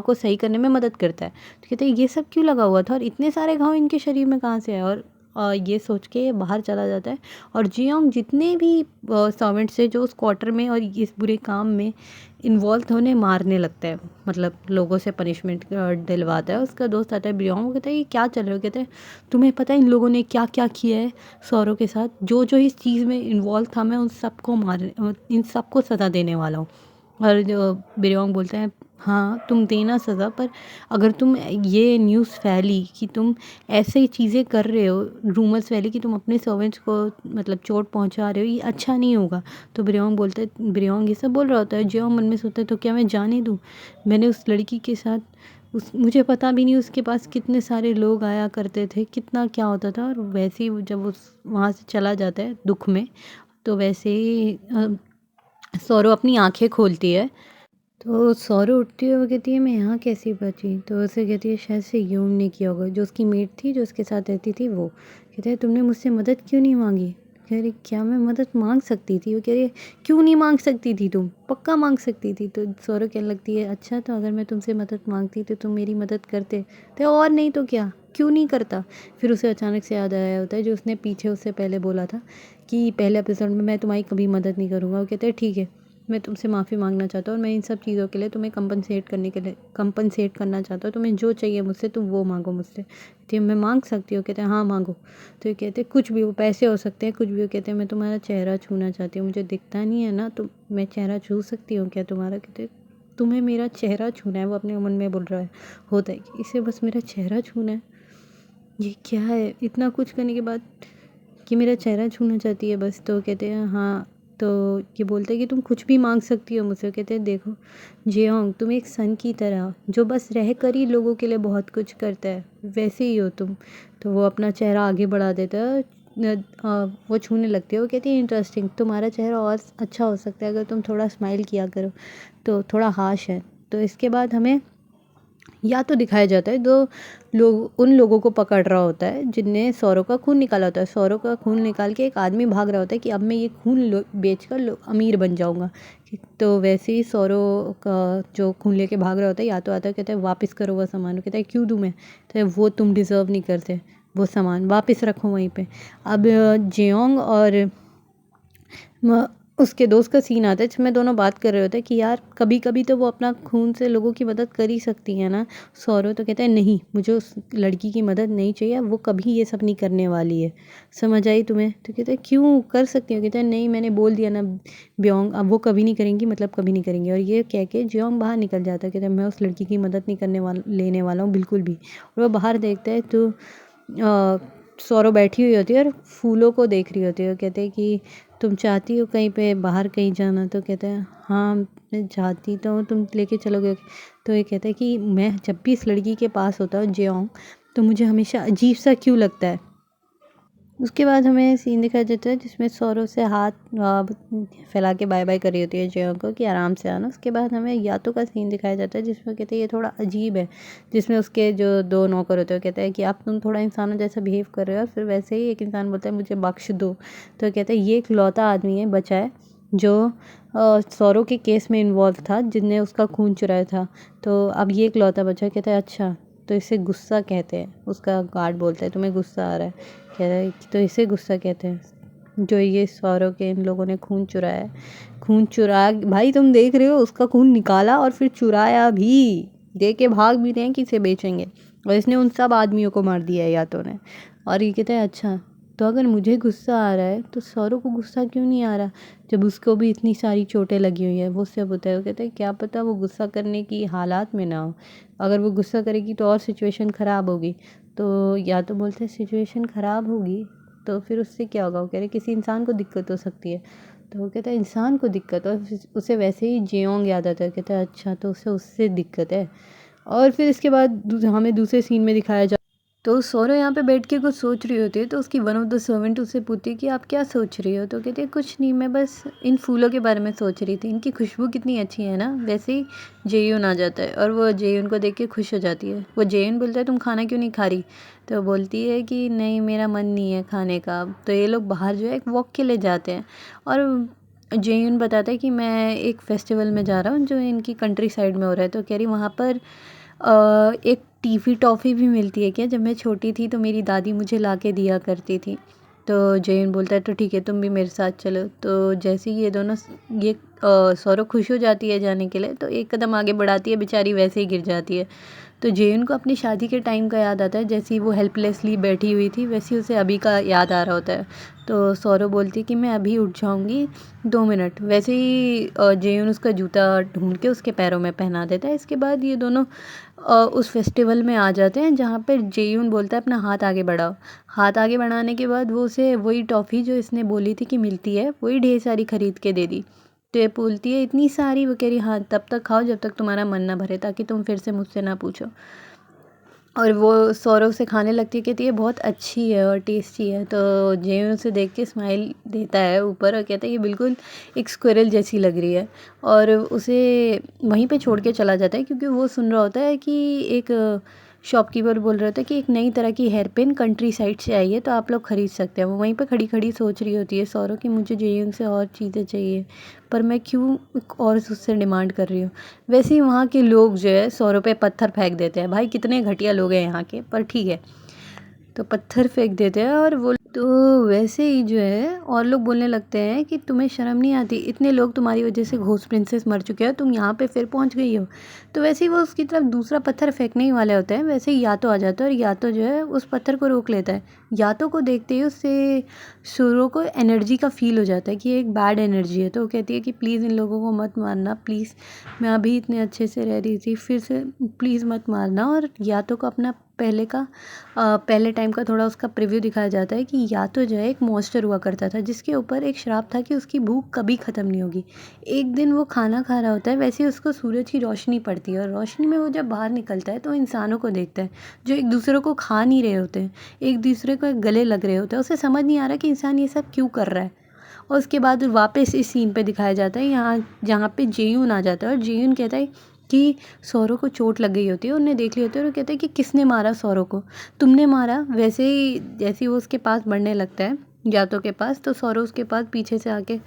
को सही करने में मदद करता है। तो कहते हैं ये सब क्यों लगा हुआ था और इतने सारे घाव इनके शरीर में कहाँ से आए। और ये सोच के बाहर चला जाता है और जियोंग जितने भी सर्वेंट्स थे जो उस क्वार्टर में और इस बुरे काम में इन्वॉल्व थे उन्हें मारने लगता है, मतलब लोगों से पनिशमेंट दिलवाता है। उसका दोस्त आता है ब्योंग, वो कहता है ये क्या चल रहा है। कहते हैं तुम्हें पता है इन लोगों ने क्या क्या किया है सौरव के साथ, जो जो इस चीज़ में इन्वॉल्व था मैं इन सबको सज़ा देने वाला हूँ। और जो ब्योंग बोलते हैं हाँ तुम देना सज़ा, पर अगर तुम ये न्यूज़ फैली कि तुम ऐसे ही चीज़ें कर रहे हो, रूमर्स फैली कि तुम अपने सर्वेंट्स को मतलब चोट पहुंचा रहे हो, ये अच्छा नहीं होगा। तो ब्रियोंग ये सब बोल रहा होता है। जियोंग मन में सोचता है तो क्या मैं जाने दूँ, मैंने उस लड़की के साथ मुझे पता भी नहीं उसके पास कितने सारे लोग आया करते थे, कितना क्या होता था। और वैसे ही जब उस वहाँ से चला जाता है दुख में, तो वैसे ही सौरव अपनी आंखें खोलती है। तो सौरव उठती है, वो कहती है मैं यहाँ कैसे बची। तो उसे कहती है शायद से यूम ने किया होगा, जो उसकी मेट थी जो उसके साथ रहती थी वो। कहते हैं तुमने मुझसे मदद क्यों नहीं मांगी। कह रही क्या मैं मदद मांग सकती थी? वो कह रही है क्यों नहीं मांग सकती थी तुम, पक्का मांग सकती थी। तो सौरव कहने लगती है अच्छा तो अगर मैं तुमसे मदद मांगती तो तुम मेरी मदद करते तो, और नहीं तो क्या, क्यों नहीं करता। फिर उसे अचानक से याद आया होता है जो उसने पीछे उससे पहले बोला था कि पहले एपिसोड में मैं तुम्हारी कभी मदद नहीं करूँगा। वो कहते हैं ठीक है, मैं तुमसे माफ़ी मांगना चाहता हूँ और मैं इन सब चीज़ों के लिए तुम्हें कंपनसेट करना चाहता हूँ। तुम्हें जो चाहिए मुझसे तुम वो मांगो मुझसे। कहती है मैं मांग सकती हूँ? कहते हैं हाँ मांगो। तो ये कहते कुछ भी, वो पैसे हो सकते हैं कुछ भी। वो कहते हैं मैं तुम्हारा चेहरा छूना चाहती हूँ, मुझे दिखता नहीं है ना, तो मैं चेहरा छू सकती हूँ क्या तुम्हारा? कहते तुम्हें मेरा चेहरा छूना है। वो अपने मन में बोल रहा है होता है कि इसे बस मेरा चेहरा छूना है। ये क्या है इतना कुछ करने के बाद कि मेरा चेहरा छूना चाहती है बस। तो कहते हैं हाँ। तो ये बोलते हैं कि तुम कुछ भी मांग सकती हो मुझसे। कहते हैं देखो जियोंग तुम एक सन की तरह हो जो बस रह कर ही लोगों के लिए बहुत कुछ करता है, वैसे ही हो तुम। तो वो अपना चेहरा आगे बढ़ा देता है, वो छूने लगती है। वो कहती है इंटरेस्टिंग, तुम्हारा चेहरा और अच्छा हो सकता है अगर तुम थोड़ा स्माइल किया करो, तो थोड़ा हाश है। तो इसके बाद हमें या तो दिखाया जाता है दो लोग उन लोगों को पकड़ रहा होता है जिनने सौरव का खून निकाला होता है। सौरव का खून निकाल के एक आदमी भाग रहा होता है कि अब मैं ये खून बेचकर अमीर बन जाऊंगा। तो वैसे ही सौरव का जो खून लेके भाग रहा होता है या तो आता है कहता है वापस करो वो सामान। कहता है क्यों दूँ मैं? तो वो तुम डिज़र्व नहीं करते, वो सामान वापस रखो वहीं पे। अब जियोंग और उसके दोस्त का सीन आता है जिसमें दोनों बात कर रहे होते हैं कि यार कभी कभी तो वो अपना खून से लोगों की मदद कर ही सकती है ना। सौरव तो कहता है नहीं, मुझे उस लड़की की मदद नहीं चाहिए, वो कभी ये सब नहीं करने वाली है। समझ आई तुम्हें? तो कहता है क्यों कर सकती हो? कहता है नहीं मैंने बोल दिया ना ब्योंग, अब वो कभी नहीं करेंगी, मतलब कभी नहीं करेंगी। और ये कह के जियोंग बाहर निकल जाता है। कहता है मैं उस लड़की की मदद नहीं लेने वाला हूँ बिल्कुल भी। और वो बाहर देखता है तो सौरव बैठी हुई होती है और फूलों को देख रही होती है। कहते हैं कि तुम चाहती हो कहीं पे बाहर कहीं जाना? तो कहते हैं हाँ मैं चाहती तो हूँ, तुम लेके चलोगे? तो ये कहता है कि मैं जब भी इस लड़की के पास होता हूँ जियोंग, तो मुझे हमेशा अजीब सा क्यों लगता है। उसके बाद हमें सीन दिखाया जाता है जिसमें सौरव से हाथ फैला के बाय बाय करी होती है जियोंग को कि आराम से आना। उसके बाद हमें यातो का सीन दिखाया जाता है जिसमें कहते हैं ये थोड़ा अजीब है, जिसमें उसके जो दो नौकर होते हैं कहते हैं कि आप तुम थोड़ा इंसानों जैसा बिहेव कर रहे हो। फिर वैसे ही एक इंसान बोलता है मुझे बख्श दो। तो कहते हैं ये इकलौता आदमी है बचा है जो सौरव के केस में इन्वॉल्व था, जिसने उसका खून चुराया था। तो अब ये इकलौता बचा है। कहता है अच्छा तो इसे गुस्सा कहते हैं। उसका गार्ड बोलता है तुम्हें गुस्सा आ रहा है? कह रहा है तो इसे गुस्सा कहते हैं जो ये सौरव के इन लोगों ने खून चुराया है। खून चुरा भाई तुम देख रहे हो उसका खून निकाला और फिर चुराया भी, दे के भाग भी रहे हैं कि इसे बेचेंगे। और इसने उन सब आदमियों को मार दिया है या तो ने। और ये कहता है अच्छा तो अगर मुझे गुस्सा आ रहा है तो सौरव को गुस्सा क्यों नहीं आ रहा जब उसको भी इतनी सारी चोटें लगी हुई है? वो उससे होता है। वो कहता है क्या पता वो गुस्सा करने की हालात में ना हो, अगर वो गुस्सा करेगी तो और सिचुएशन ख़राब होगी। तो या तो बोलते हैं सिचुएशन ख़राब होगी तो फिर उससे क्या होगा? वो कह रहे किसी इंसान को दिक्कत हो सकती है। तो वो कहता है इंसान को दिक्कत, और उसे वैसे ही जियोंग याद आता है। कहता है अच्छा तो उसे उससे दिक्कत है। और फिर इसके बाद हमें दूसरे सीन में दिखाया जा तो सौरव यहाँ पे बैठ के कुछ सोच रही होती है। तो उसकी वन ऑफ द सर्वेंट उससे पूछती है कि आप क्या सोच रही हो? तो कहती है कुछ नहीं, मैं बस इन फूलों के बारे में सोच रही थी, इनकी खुशबू कितनी अच्छी है ना। वैसे ही जेयून आ जाता है और वो जेयून को देख के खुश हो जाती है। वो जेयून बोलता है तुम खाना क्यों नहीं खा रही? तो बोलती है कि नहीं मेरा मन नहीं है खाने का। तो ये लोग बाहर जो है एक वॉक के लिए जाते हैं और जेयून बताता है कि मैं एक फेस्टिवल में जा रहा हूँ जो इनकी कंट्री साइड में हो रहा है। तो कह रही वहाँ पर एक टीफ़ी टॉफ़ी भी मिलती है क्या? जब मैं छोटी थी तो मेरी दादी मुझे ला के दिया करती थी। तो जयन बोलता है तो ठीक है तुम भी मेरे साथ चलो। तो जैसे ही ये दोनों ये सौरव खुश हो जाती है जाने के लिए तो एक कदम आगे बढ़ाती है, बेचारी वैसे ही गिर जाती है। तो जयन को अपनी शादी के टाइम का याद आता है, जैसी वो हेल्पलेसली बैठी हुई थी वैसी उसे अभी का याद आ रहा होता है। तो सौरव बोलती है कि मैं अभी उठ जाऊंगी 2 मिनट। वैसे ही जयन उसका जूता ढूंढ के उसके पैरों में पहना देता है। इसके बाद ये दोनों उस फेस्टिवल में आ जाते हैं जहाँ पर जेयून बोलता है अपना हाथ आगे बढ़ाओ। हाथ आगे बढ़ाने के बाद वो उसे वही टॉफ़ी जो इसने बोली थी कि मिलती है वही ढेर सारी ख़रीद के दे दी। तो ये बोलती है इतनी सारी? वो कह रही हाँ तब तक खाओ जब तक तुम्हारा मन ना भरे, ताकि तुम फिर से मुझसे ना पूछो। और वो सौरव से खाने लगती है, कहती है बहुत अच्छी है और टेस्टी है। तो जेयून उसे देख के स्माइल देता है ऊपर और कहता है ये बिल्कुल एक स्क्विरल जैसी लग रही है। और उसे वहीं पे छोड़ के चला जाता है क्योंकि वो सुन रहा होता है कि एक शॉपकीपर बोल रहा था कि एक नई तरह की हेयर पिन कंट्री साइड से आई है, तो आप लोग ख़रीद सकते हैं। वो वहीं पे खड़ी खड़ी सोच रही होती है सौरव कि मुझे जेयून से और चीज़ें चाहिए, पर मैं क्यों एक और उससे डिमांड कर रही हूँ। वैसे ही वहाँ के लोग जो है सौरव पे पत्थर फेंक देते हैं। भाई कितने घटिया लोग हैं यहाँ के, पर ठीक है। तो पत्थर फेंक देते हैं और वो तो वैसे ही जो है और लोग बोलने लगते हैं कि तुम्हें शर्म नहीं आती, इतने लोग तुम्हारी वजह से घोस्ट प्रिंसेस मर चुके हैं, तुम यहाँ पे फिर पहुँच गई हो। तो वैसे ही वो उसकी तरफ दूसरा पत्थर फेंकने ही वाले होते हैं, वैसे ही यातो आ जाता है और यातो जो है उस पत्थर को रोक लेता है। यातो को देखते ही उससे सुरो को एनर्जी का फील हो जाता है कि एक बैड एनर्जी है, तो वो कहती है कि प्लीज़ इन लोगों को मत मारना, प्लीज़ मैं अभी इतने अच्छे से रह रही थी, फिर से प्लीज़ मत मारना। और यातो को अपना पहले टाइम का थोड़ा उसका प्रीव्यू दिखाया जाता है कि यातो जो है एक मॉन्स्टर हुआ करता था जिसके ऊपर एक श्राप था कि उसकी भूख कभी ख़त्म नहीं होगी। एक दिन वो खाना खा रहा होता है, वैसे ही उसको सूरज की रोशनी पड़ती है और रोशनी में वो जब बाहर निकलता है तो इंसानों को देखता है जो एक दूसरे को खा नहीं रहे होते हैं, एक दूसरे को गले लग रहे होते हैं। उसे समझ नहीं आ रहा कि इंसान ये सब क्यों कर रहा है। और उसके बाद वापस इस सीन पे दिखाया जाता है यहाँ जहाँ पे जेयून आ जाता है और जेयून कहता है कि सौरव को चोट लग गई होती है, उन्हें देख ली होती है और कहते हैं कि किसने मारा सौरव को, तुमने मारा। वैसे ही जैसे ही वो उसके पास बढ़ने लगता है यातो के पास, तो सौरव उसके पास पीछे से आके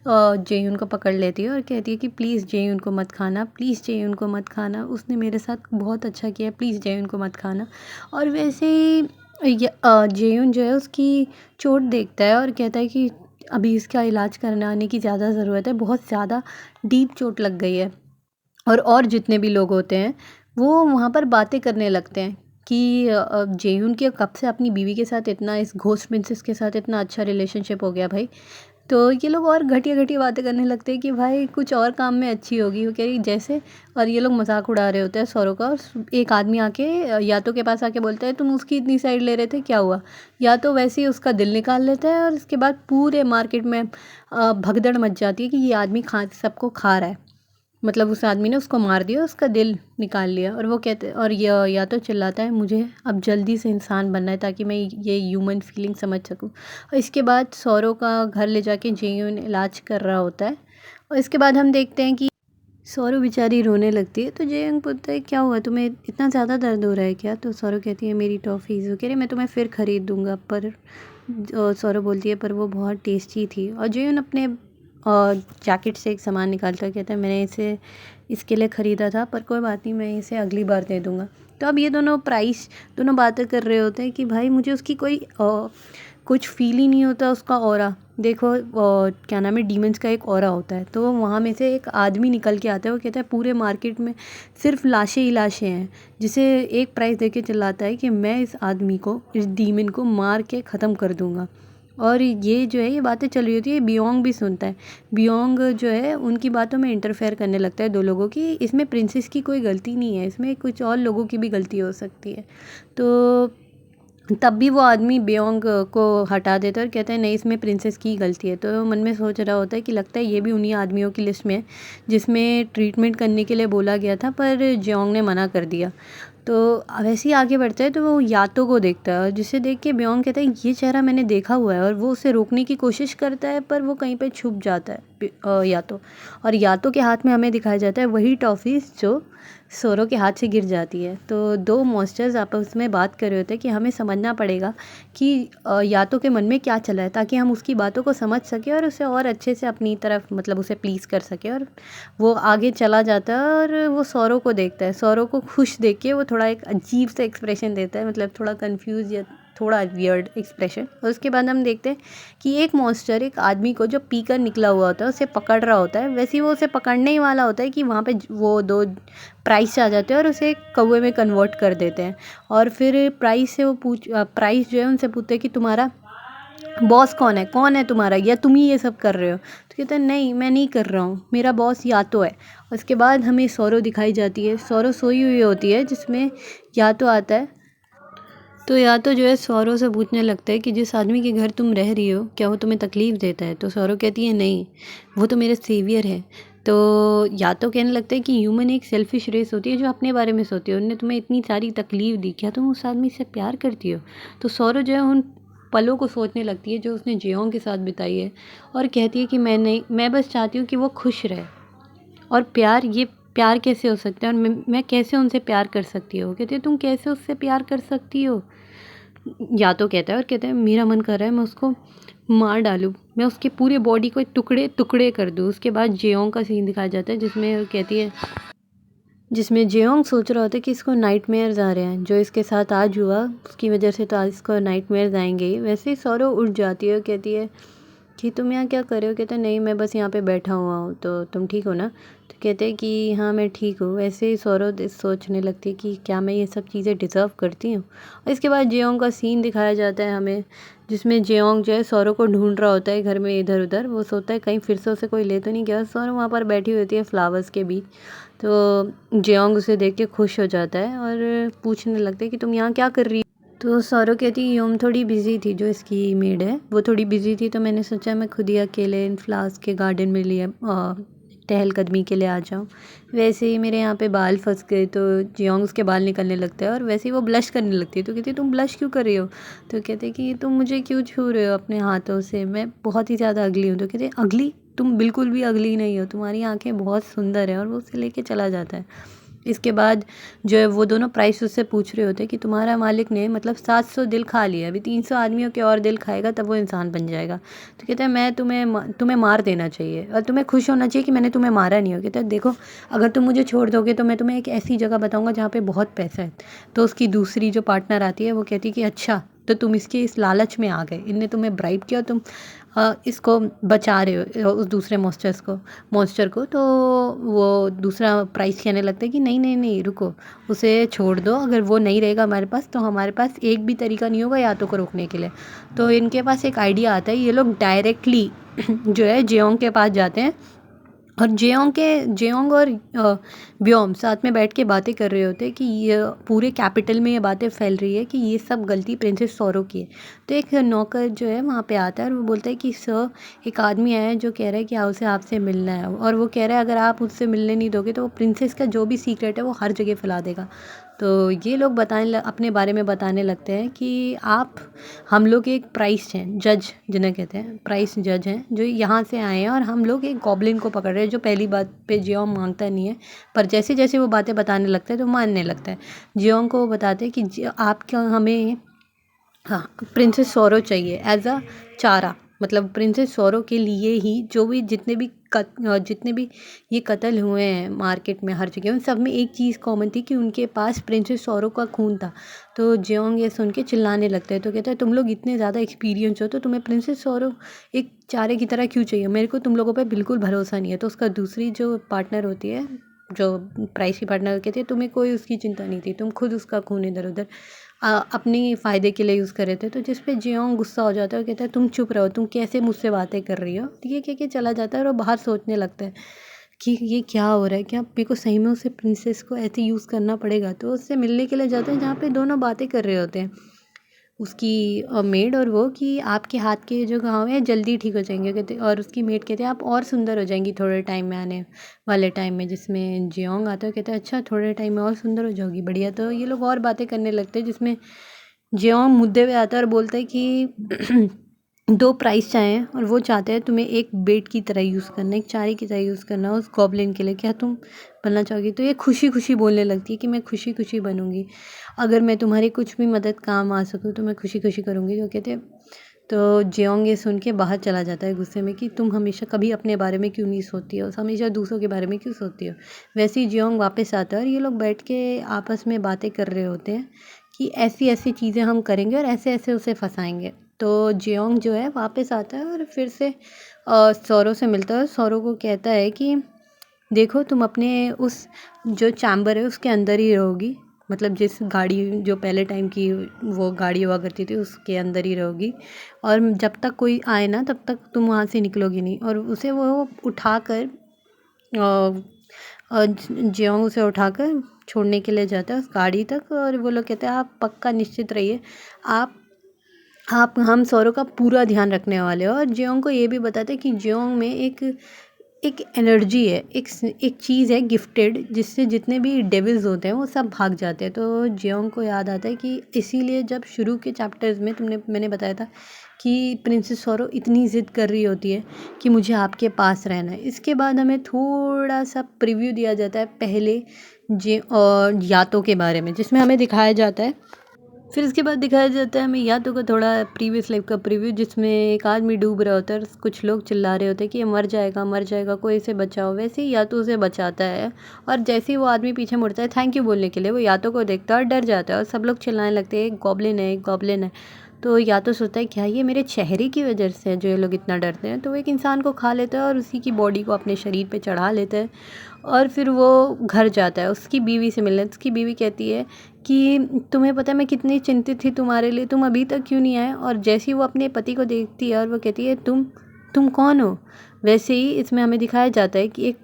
जेयून को पकड़ लेती है और कहती है कि प्लीज़ जेयून को मत खाना, प्लीज़ जेयून को मत खाना, उसने मेरे साथ बहुत अच्छा किया, प्लीज़ जेयून को मत खाना। और वैसे ही जेयून जो है उसकी चोट देखता है और कहता है कि अभी इसका इलाज कराने की ज़्यादा ज़रूरत है, बहुत ज़्यादा डीप चोट लग गई है। और जितने भी लोग होते हैं वो वहाँ पर बातें करने लगते हैं कि जेयून के कब से अपनी बीवी के साथ इतना, इस घोस्ट प्रिंसेस के साथ इतना अच्छा रिलेशनशिप हो गया भाई। तो ये लोग और घटिया घटिया बातें करने लगते हैं कि भाई कुछ और काम में अच्छी होगी, वो कह रही जैसे। और ये लोग मजाक उड़ा रहे होते हैं सौरव का और एक आदमी आके यातो के पास आके बोलता है तुम उसकी इतनी साइड ले रहे थे, क्या हुआ। या तो वैसे ही उसका दिल निकाल लेता है और इसके बाद पूरे मार्केट में भगदड़ मच जाती है कि ये आदमी सबको खा रहा है, मतलब उस आदमी ने उसको मार दिया, उसका दिल निकाल लिया। और वो कहते और या तो चिल्लाता है मुझे अब जल्दी से इंसान बनना है ताकि मैं ये ह्यूमन फीलिंग समझ सकूं। और इसके बाद सौरव का घर ले जाके जेयून इलाज कर रहा होता है और इसके बाद हम देखते हैं कि सौरव बेचारी रोने लगती है। तो जेयून पूछता है क्या हुआ, तुम्हें इतना ज़्यादा दर्द हो रहा है क्या। तो सौरव कहती है मेरी टॉफ़ीज़, वो कह रही मैं तुम्हें फिर ख़रीद दूँगा। पर सौरव बोलती है पर वो बहुत टेस्टी थी। और जेयून अपने और जैकेट से एक सामान निकालता है, कहता है मैंने इसे इसके लिए ख़रीदा था, पर कोई बात नहीं मैं इसे अगली बार दे दूँगा। तो अब ये दोनों बातें कर रहे होते हैं कि भाई मुझे उसकी कोई कुछ फील ही नहीं होता उसका ऑरा। देखो क्या नाम है, डीमंस का एक ऑरा होता है, तो वहाँ में से एक आदमी निकल के आता है। वो कहता है पूरे मार्केट में सिर्फ लाशें ही लाशें हैं, जिसे एक प्राइज़ दे के चिल्लाता है कि मैं इस आदमी को, इस डीमन को मार के ख़त्म कर दूँगा। और ये जो है ये बातें चल रही होती है, बियोंग भी सुनता है। बियोंग जो है उनकी बातों में इंटरफेयर करने लगता है दो लोगों की, इसमें प्रिंसेस की कोई गलती नहीं है, इसमें कुछ और लोगों की भी गलती हो सकती है। तो तब भी वो आदमी बियोंग को हटा देता है और कहता है नहीं इसमें प्रिंसेस की गलती है। तो मन में सोच रहा होता है कि लगता है ये भी उन्हीं आदमियों की लिस्ट में है जिसमें ट्रीटमेंट करने के लिए बोला गया था, पर जियोंग ने मना कर दिया। तो वैसे ही आगे बढ़ता है तो वो यातो को देखता है और जिसे देख के बियोंग कहता है ये चेहरा मैंने देखा हुआ है। और वो उसे रोकने की कोशिश करता है पर वो कहीं पे छुप जाता है यातो। और यातो के हाथ में हमें दिखाया जाता है वही टॉफ़ीज़ जो सौरव के हाथ से गिर जाती है। तो दो मॉन्स्टर्स आपस में बात कर रहे होते हैं कि हमें समझना पड़ेगा कि यातो के मन में क्या चला है ताकि हम उसकी बातों को समझ सकें और उसे और अच्छे से अपनी तरफ, मतलब उसे प्लीज़ कर सकें। और वो आगे चला जाता है और वो सौरव को देखता है। सौरव को खुश देख के वो थोड़ा एक अजीब सा एक्सप्रेशन देता है, मतलब थोड़ा कंफ्यूज या थोड़ा वियर्ड एक्सप्रेशन। और उसके बाद हम देखते हैं कि एक मॉन्स्टर एक आदमी को जो पी कर निकला हुआ होता है उसे पकड़ रहा होता है। वैसे ही वो उसे पकड़ने ही वाला होता है कि वहाँ पे वो दो प्राइस आ जाते हैं और उसे कौवे में कन्वर्ट कर देते हैं। और फिर प्राइस जो है उनसे पूछते हैं कि तुम्हारा बॉस कौन है तुम्हारा, या तुम ही ये सब कर रहे हो। तो कहते हैं नहीं मैं नहीं कर रहा हूँ, मेरा बॉस यातो है। उसके बाद हमें सौरव दिखाई जाती है, सौरव सोई हुई होती है जिसमें यातो आता है। तो यातो जो है सौरव से पूछने लगता है कि जिस आदमी के घर तुम रह रही हो क्या वो तुम्हें तकलीफ़ देता है। तो सौरव कहती है नहीं, वो तो मेरा सेवियर है। तो यातो कहने लगता है कि ह्यूमन एक सेल्फिश रेस होती है जो अपने बारे में सोती है, उन्होंने तुम्हें इतनी सारी तकलीफ़ दी, क्या तुम उस आदमी से प्यार करती हो। तो सौरव जो है उन पलों को सोचने लगती है जो उसने जियोंग के साथ बिताई है और कहती है कि मैं नहीं, मैं बस चाहती हूँ कि वो खुश रहे। और प्यार, ये प्यार कैसे हो सकता है और मैं कैसे उनसे प्यार कर सकती हूँ। कहती है तुम कैसे उससे प्यार कर सकती हो। या तो कहता है और कहता है मेरा मन कर रहा है मैं उसको मार डालूँ, मैं उसके पूरे बॉडी को टुकड़े टुकड़े कर दूँ। उसके बाद जेओंग का सीन दिखाया जाता है जिसमें वो कहती है, जिसमें जेओंग सोच रहा होता है कि इसको नाइटमेयर्स आ रहे हैं, जो इसके साथ आज हुआ उसकी वजह से तो आज इसको नाइटमेयर्स आएंगे ही। वैसे ही सौरव उठ जाती है और कहती है कि तुम यहाँ क्या कर रहे हो। कहते हैं नहीं मैं बस यहाँ पे बैठा हुआ हूँ, तो तुम ठीक हो ना। तो कहते हैं कि हाँ मैं ठीक हूँ। वैसे ही सौरव सोचने लगती है कि क्या मैं ये सब चीज़ें डिज़र्व करती हूँ। और इसके बाद जेओंग का सीन दिखाया जाता है हमें, जिसमें जेओंग जो है सौरव को ढूंढ रहा होता है घर में इधर उधर। वो सोचता है कहीं फिर से उसे कोई ले तो नहीं गया। सौरव वहाँ पर बैठी होती है फ्लावर्स के बीच। तो जेओंग उसे देख के खुश हो जाता है और पूछने लगता है कि तुम यहाँ क्या कर रही हो। तो सौरव कहती है योम थोड़ी बिजी थी, जो इसकी मेड है वो थोड़ी बिजी थी, तो मैंने सोचा मैं खुद ही अकेले इन फ्लावर्स के गार्डन में लिए टहलकदमी के लिए आ जाऊँ। वैसे ही मेरे यहाँ पे बाल फंस गए, तो जियोंग उसके बाल निकलने लगता है और वैसे ही वो ब्लश करने लगती है। तो कहती है तुम ब्लश क्यों कर रही हो। तो कहते हैं कि तुम मुझे क्यों छू रहे हो अपने हाथों से, मैं बहुत ही ज़्यादा अगली हूँ। तो कहते हैं अगली, तुम बिल्कुल भी अगली नहीं हो, तुम्हारी आंखें बहुत सुंदर है। और वो उसे लेके चला जाता है। इसके बाद जो है वो दोनों प्राइस उससे पूछ रहे होते हैं कि तुम्हारा मालिक ने मतलब 700 दिल खा लिया, अभी 300 आदमियों के और दिल खाएगा तब वो इंसान बन जाएगा। तो कहता है मैं तुम्हें मार देना चाहिए और तुम्हें खुश होना चाहिए कि मैंने तुम्हें मारा नहीं हो। कहता है देखो अगर तुम मुझे छोड़ दोगे तो मैं तुम्हें एक ऐसी जगह बताऊंगा जहाँ पे बहुत पैसा है। तो उसकी दूसरी जो पार्टनर आती है वो कहती है कि अच्छा तो तुम इसके इस लालच में आ गए, इनने तुम्हें ब्राइब किया, तुम इसको बचा रहे हो उस दूसरे मॉन्स्टर को। तो वो दूसरा प्राइस कहने लगता है कि नहीं नहीं नहीं रुको, उसे छोड़ दो, अगर वो नहीं रहेगा हमारे पास तो हमारे पास एक भी तरीका नहीं होगा यातों को रोकने के लिए। तो इनके पास एक आइडिया आता है, ये लोग डायरेक्टली जो है जेओंग के पास जाते हैं और जेओंग और ब्योम साथ में बैठ के बातें कर रहे होते हैं कि ये पूरे कैपिटल में ये बातें फैल रही है कि ये सब गलती प्रिंसेस सौरो की है। तो एक नौकर जो है वहाँ पे आता है और वो बोलता है कि सर एक आदमी आया है जो कह रहा है कि उसे आपसे मिलना है, और वो कह रहा है अगर आप उससे मिलने नहीं दोगे तो वो प्रिंसेस का जो भी सीक्रेट है वो हर जगह फैला देगा। तो ये लोग अपने बारे में बताने लगते हैं कि हम लोग एक प्राइस हैं जज, जिन्हें कहते हैं प्राइस जज हैं, जो यहाँ से आए हैं और हम लोग एक गॉब्लिन को पकड़ रहे हैं जो पहली बात पे जियोंग मांगता नहीं है, पर जैसे जैसे वो बातें बताने लगता है तो मानने लगता है। जियोंग को वो बताते हैं कि आप क्या हमें, हाँ प्रिंसेस सौरो चाहिए एज अ चारा, मतलब प्रिंसेस सौरो के लिए ही जो भी जितने भी ये कत्ल हुए हैं मार्केट में हर जगह, उन सब में एक चीज़ कॉमन थी कि उनके पास प्रिंसेस सौरो का खून था। तो जेओंग ये सुन के चिल्लाने लगता है। तो कहता है तुम लोग इतने ज़्यादा एक्सपीरियंस हो तो तुम्हें प्रिंसेस सौरो एक चारे की तरह क्यों चाहिए, मेरे को तुम लोगों पर बिल्कुल भरोसा नहीं है। तो उसका दूसरी जो पार्टनर होती है, जो प्राइस की पार्टनर कहती है तुम्हें कोई उसकी चिंता नहीं थी, तुम खुद उसका खून इधर उधर अपने फ़ायदे के लिए यूज़ कर रहे थे। तो जिस पे जियोंग गुस्सा हो जाता है और कहता है तुम चुप रहो, तुम कैसे मुझसे बातें कर रही हो। तो ये कह के चला जाता है और वो बाहर सोचने लगता है कि ये क्या हो रहा है, क्या मेरे को सही में उसे प्रिंसेस को ऐसे यूज़ करना पड़ेगा। तो उससे मिलने के लिए जाते हैं जहाँ पे दोनों बातें कर रहे होते हैं, उसकी मेड और वो, कि आपके हाथ के जो घाव हैं जल्दी ठीक हो जाएंगे कहते, और उसकी मेड कहते हैं आप और सुंदर हो जाएंगी थोड़े टाइम में, आने वाले टाइम में। जिसमें जियोंग आता है कहता है अच्छा थोड़े टाइम में और सुंदर हो जाओगी, बढ़िया। तो ये लोग और बातें करने लगते हैं जिसमें जियोंग मुद्दे पे आता है और बोलता है कि दो प्राइस चाहे और वो चाहते हैं तुम्हें एक बेट की तरह यूज़ करना, एक चारे की तरह यूज़ करना उस गॉब्लिन के लिए, क्या तुम बनना चाहोगी। तो ये खुशी खुशी बोलने लगती है कि मैं खुशी खुशी बनूंगी, अगर मैं तुम्हारी कुछ भी मदद काम आ सकूँ तो मैं खुशी खुशी करूँगी। जो कहते हैं, तो जियोंग ये सुन के बाहर चला जाता है गुस्से में कि तुम हमेशा कभी अपने बारे में क्यों नहीं सोचती हो, हमेशा दूसरों के बारे में क्यों सोचती हो। वैसे ही जियोंग वापस आता है और ये लोग बैठ के आपस में बातें कर रहे होते हैं कि ऐसी ऐसी चीज़ें हम करेंगे और ऐसे ऐसे उसे फंसाएंगे। तो जियोंग जो है वापस आता है और फिर से सौरो से मिलता है और सौरो को कहता है कि देखो तुम अपने उस जो चैम्बर है उसके अंदर ही रहोगी, मतलब जिस गाड़ी जो पहले टाइम की वो गाड़ी हुआ करती थी उसके अंदर ही रहोगी, और जब तक कोई आए ना तब तक तुम वहाँ से निकलोगी नहीं। और उसे वो उठाकर जियोंग उसे उठाकर छोड़ने के लिए जाता है उस गाड़ी तक, और वो लोग कहते हैं आप पक्का निश्चित रहिए, आप हम सौरों का पूरा ध्यान रखने वाले हो। और जियोंग को ये भी बताते हैं कि जियोंग में एक एक एनर्जी है, एक चीज़ है गिफ्टेड, जिससे जितने भी डेविल्स होते हैं वो सब भाग जाते हैं। तो जियोंग को याद आता है कि इसीलिए जब शुरू के चैप्टर्स में मैंने बताया था कि प्रिंसेस सौरो इतनी ज़िद कर रही होती है कि मुझे आपके पास रहना है। इसके बाद हमें थोड़ा सा प्रीव्यू दिया जाता है पहले जे और यातो के बारे में, जिसमें हमें दिखाया जाता है, फिर उसके बाद दिखाया जाता है हमें यातो का थोड़ा प्रीवियस लाइफ का प्रीव्यू, जिसमें एक आदमी डूब रहा होता है और कुछ लोग चिल्ला रहे होते हैं कि ये मर जाएगा, कोई इसे बचाओ। वैसे ही यातो उसे बचाता है और जैसे ही वो आदमी पीछे मुड़ता है थैंक यू बोलने के लिए, वो यातो को देखता है और डर जाता है और सब लोग चिल्लाने लगते हैं एक गॉब्लिन है, एक गॉब्लिन है। तो यातो सोचता है क्या ये मेरे चेहरे की वजह से है जो ये लोग इतना डरते हैं, तो वो एक इंसान को खा लेता है और उसी की बॉडी को अपने शरीर पे चढ़ा लेता है और फिर वो घर जाता है उसकी बीवी से मिलने। उसकी बीवी कहती है कि तुम्हें पता है मैं कितनी चिंतित थी तुम्हारे लिए, तुम अभी तक क्यों नहीं आए। और जैसे ही वो अपने पति को देखती है और वो कहती है तुम कौन हो। वैसे ही इसमें हमें दिखाया जाता है कि एक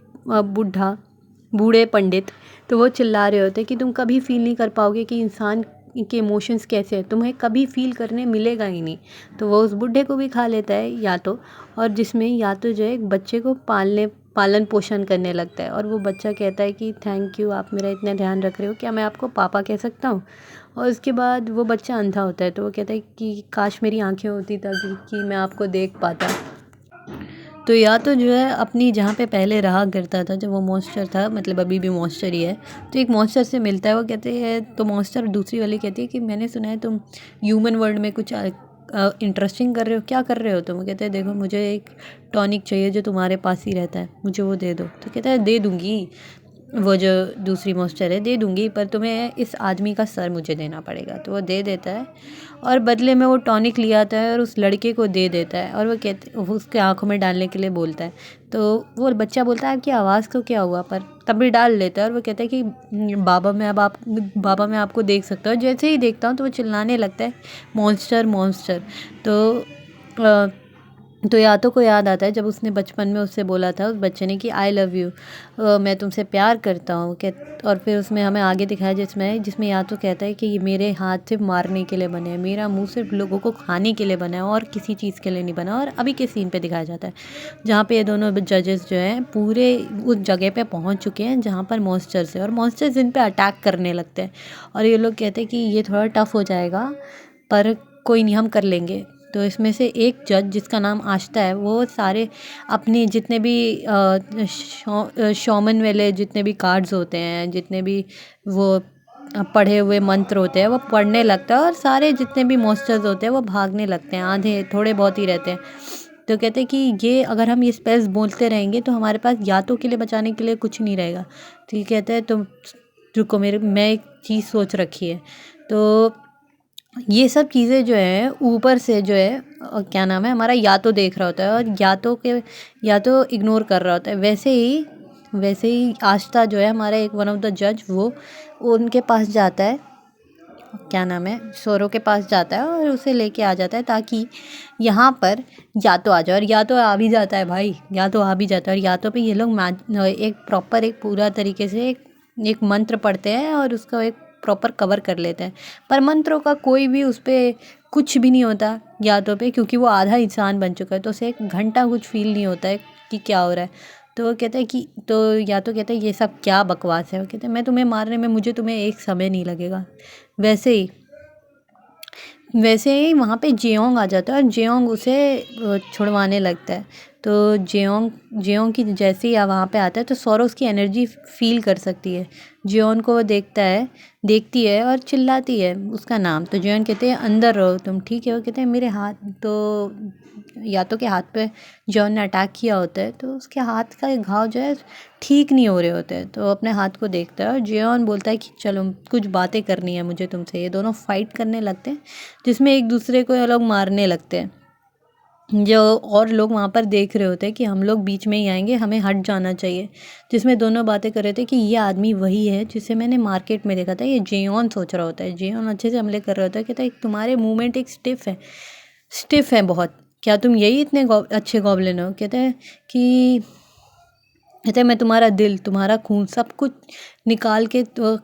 बूढ़े पंडित, तो वो चिल्ला रहे होते हैं कि तुम कभी फील नहीं कर पाओगे कि इंसान के इमोशंस कैसे हैं, तुम्हें कभी फील करने मिलेगा ही नहीं। तो वो उस बुढ़े को भी खा लेता है या तो, और जिसमें या तो जो है एक बच्चे को पालन पोषण करने लगता है और वो बच्चा कहता है कि थैंक यू, आप मेरा इतना ध्यान रख रहे हो, क्या मैं आपको पापा कह सकता हूँ। और उसके बाद वो बच्चा अंधा होता है, तो वो कहता है कि काश मेरी आंखें होती ताकि कि मैं आपको देख पाता। तो या तो जो है अपनी जहाँ पे पहले रहा करता था, जब वो मॉन्स्टर था, मतलब अभी भी मॉन्स्टर ही है, तो एक मॉन्स्टर से मिलता है। वो कहते हैं, तो मॉन्स्टर दूसरी वाली कहती है कि मैंने सुना है तुम ह्यूमन वर्ल्ड में कुछ इंटरेस्टिंग कर रहे हो, क्या कर रहे हो तुम। वो कहते हैं देखो मुझे एक टॉनिक चाहिए जो तुम्हारे पास ही रहता है, मुझे वो दे दो। तो कहता है दे दूँगी, वो जो दूसरी मॉन्स्टर है, दे दूँगी, पर तुम्हें इस आदमी का सर मुझे देना पड़ेगा। तो वो दे देता है और बदले में वो टॉनिक ले आता है और उस लड़के को दे देता है और वो उसके आँखों में डालने के लिए बोलता है। तो वो बच्चा बोलता है आपकी आवाज़ को क्या हुआ, पर तब भी डाल लेता है और वो कहता है कि बाबा मैं आपको देख सकता हूँ। जैसे ही देखता हूँ तो वो चिल्लाने लगता है मॉन्स्टर मॉन्स्टर। तो तो यातो को याद आता है जब उसने बचपन में उससे बोला था उस बच्चे ने कि आई लव यू, मैं तुमसे प्यार करता हूँ। और फिर उसमें हमें आगे दिखाया जिसमें यातो कहता है कि ये मेरे हाथ सिर्फ मारने के लिए बने हैं, मेरा मुंह सिर्फ लोगों को खाने के लिए बना है और किसी चीज़ के लिए नहीं बना। और अभी के सीन पे दिखाया जाता है जहाँ पे ये दोनों जजेस जो हैं पूरे उस जगह पे पहुँच चुके हैं जहाँ पर मॉन्स्टर्स है और मॉन्स्टर्स इन पे अटैक करने लगते हैं और ये लोग कहते हैं कि ये थोड़ा टफ हो जाएगा पर कोई नहीं, हम कर लेंगे। तो इसमें से एक जज जिसका नाम आश्ता है, वो सारे अपने जितने भी शॉमन वाले जितने भी कार्ड्स होते हैं, जितने भी वो पढ़े हुए मंत्र होते हैं, वो पढ़ने लगता है और सारे जितने भी मॉन्स्टर्स होते हैं वो भागने लगते हैं, आधे थोड़े बहुत ही रहते हैं। तो कहते हैं कि ये अगर हम ये स्पेल्स बोलते रहेंगे तो हमारे पास यातों के लिए बचाने के लिए कुछ नहीं रहेगा। तो ये कहते हैं तुम रुको, मैं एक चीज़ सोच रखी है। तो ये सब चीज़ें जो है ऊपर से जो है क्या नाम है, हमारा या तो देख रहा होता है और या तो इग्नोर कर रहा होता है। वैसे ही आस्था जो है हमारा एक वन ऑफ द जज, वो उनके पास जाता है, क्या नाम है, सोरो के पास जाता है और उसे लेके आ जाता है ताकि यहाँ पर या तो आ जाए। और या तो आ भी जाता है भाई, या तो आ भी जाता है और या तो पे ये लोग एक पूरा तरीके से एक मंत्र पढ़ते हैं और उसका एक प्रॉपर कवर कर लेते हैं। पर मंत्रों का कोई भी उस पर कुछ भी नहीं होता यादों पे, क्योंकि वो आधा इंसान बन चुका है, तो उसे एक घंटा कुछ फील नहीं होता है कि क्या हो रहा है। तो वो कहता है कि तो या तो कहता है ये सब क्या बकवास है। वो कहते हैं मैं तुम्हें मारने में मुझे तुम्हें एक समय नहीं लगेगा। वैसे ही वहाँ पे जेओंग आ जाता है और जेओंग उसे छुड़वाने लगता है। तो जेओंग की जैसे ही वहाँ पे आता है तो सौरो उसकी एनर्जी फील कर सकती है। जेओन को वो देखती है और चिल्लाती है उसका नाम। तो जेओन कहते हैं अंदर रहो तुम, ठीक है। वो कहते हैं मेरे हाथ, तो यातो के हाथ पे जॉन ने अटैक किया होता है तो उसके हाथ का घाव जो है ठीक नहीं हो रहे होते हैं। तो अपने हाथ को देखता है और जियोन बोलता है कि चलो कुछ बातें करनी है मुझे तुमसे। ये दोनों फाइट करने लगते हैं जिसमें एक दूसरे को ये लोग मारने लगते हैं। जो और लोग वहाँ पर देख रहे होते हैं कि हम लोग बीच में ही आएंगे, हमें हट जाना चाहिए। जिसमें दोनों बातें कर रहे थे कि ये आदमी वही है जिसे मैंने मार्केट में देखा था। ये जेओन सोच रहा होता है, जेओन अच्छे से हमले कर रहा होता है। कहता है तुम्हारे मूवमेंट एक स्टिफ है बहुत, क्या तुम यही इतने अच्छे गॉब्लिन हो। कहते हैं मैं तुम्हारा दिल, तुम्हारा खून, सब कुछ निकाल के तो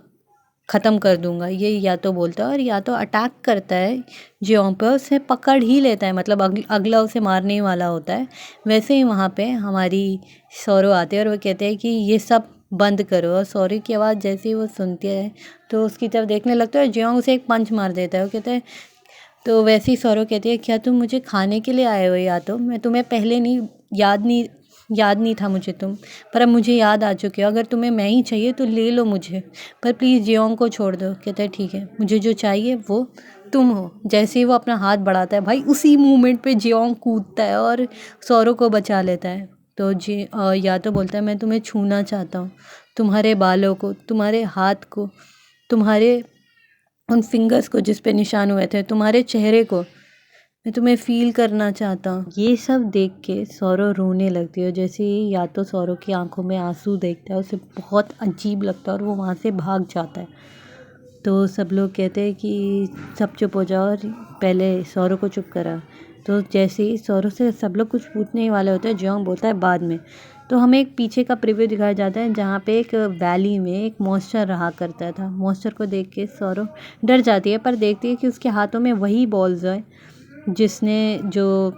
ख़त्म कर दूंगा। ये या तो बोलता है और या तो अटैक करता है जियोंग पे, उसे पकड़ ही लेता है, मतलब अगला उसे मारने ही वाला होता है। वैसे ही वहाँ पे हमारी सौरो आते हैं और वो कहते हैं कि ये सब बंद करो। और सौरो की आवाज़ जैसे ही वो सुनती है तो उसकी तरफ देखने लगता है और जियोंग उसे एक पंच मार देता है। वो कहते हैं तो वैसे ही सौरव कहती है, क्या तुम मुझे खाने के लिए आए हो? या तो मैं तुम्हें पहले याद नहीं था मुझे तुम, पर अब मुझे याद आ चुके हो। अगर तुम्हें मैं ही चाहिए तो ले लो मुझे, पर प्लीज़ जियोंग को छोड़ दो। कहता है ठीक है, मुझे जो चाहिए वो तुम हो। जैसे ही वो अपना हाथ बढ़ाता है भाई, उसी मूवमेंट पे जियोंग कूदता है और सौरव को बचा लेता है। तो या तो बोलता है, मैं तुम्हें छूना चाहता हूँ, तुम्हारे बालों को, तुम्हारे हाथ को, तुम्हारे उन फिंगर्स को जिस पे निशान हुए थे, तुम्हारे चेहरे को मैं तुम्हें फ़ील करना चाहता हूँ। ये सब देख के सौरव रोने लगती है। जैसे ही या तो सौरव की आंखों में आंसू देखता है, उसे बहुत अजीब लगता है और वो वहाँ से भाग जाता है। तो सब लोग कहते हैं कि सब चुप हो जाओ और पहले सौरव को चुप करा। तो जैसे ही सौरव से सब लोग कुछ पूछने ही वाले होते हैं, जियोंग बोलता है बाद में। तो हमें एक पीछे का प्रीव्यू दिखाया जाता है जहाँ पे एक वैली में एक मॉन्स्टर रहा करता था। मॉन्स्टर को देख के सौरव डर जाती है, पर देखती है कि उसके हाथों में वही बॉल्स है जो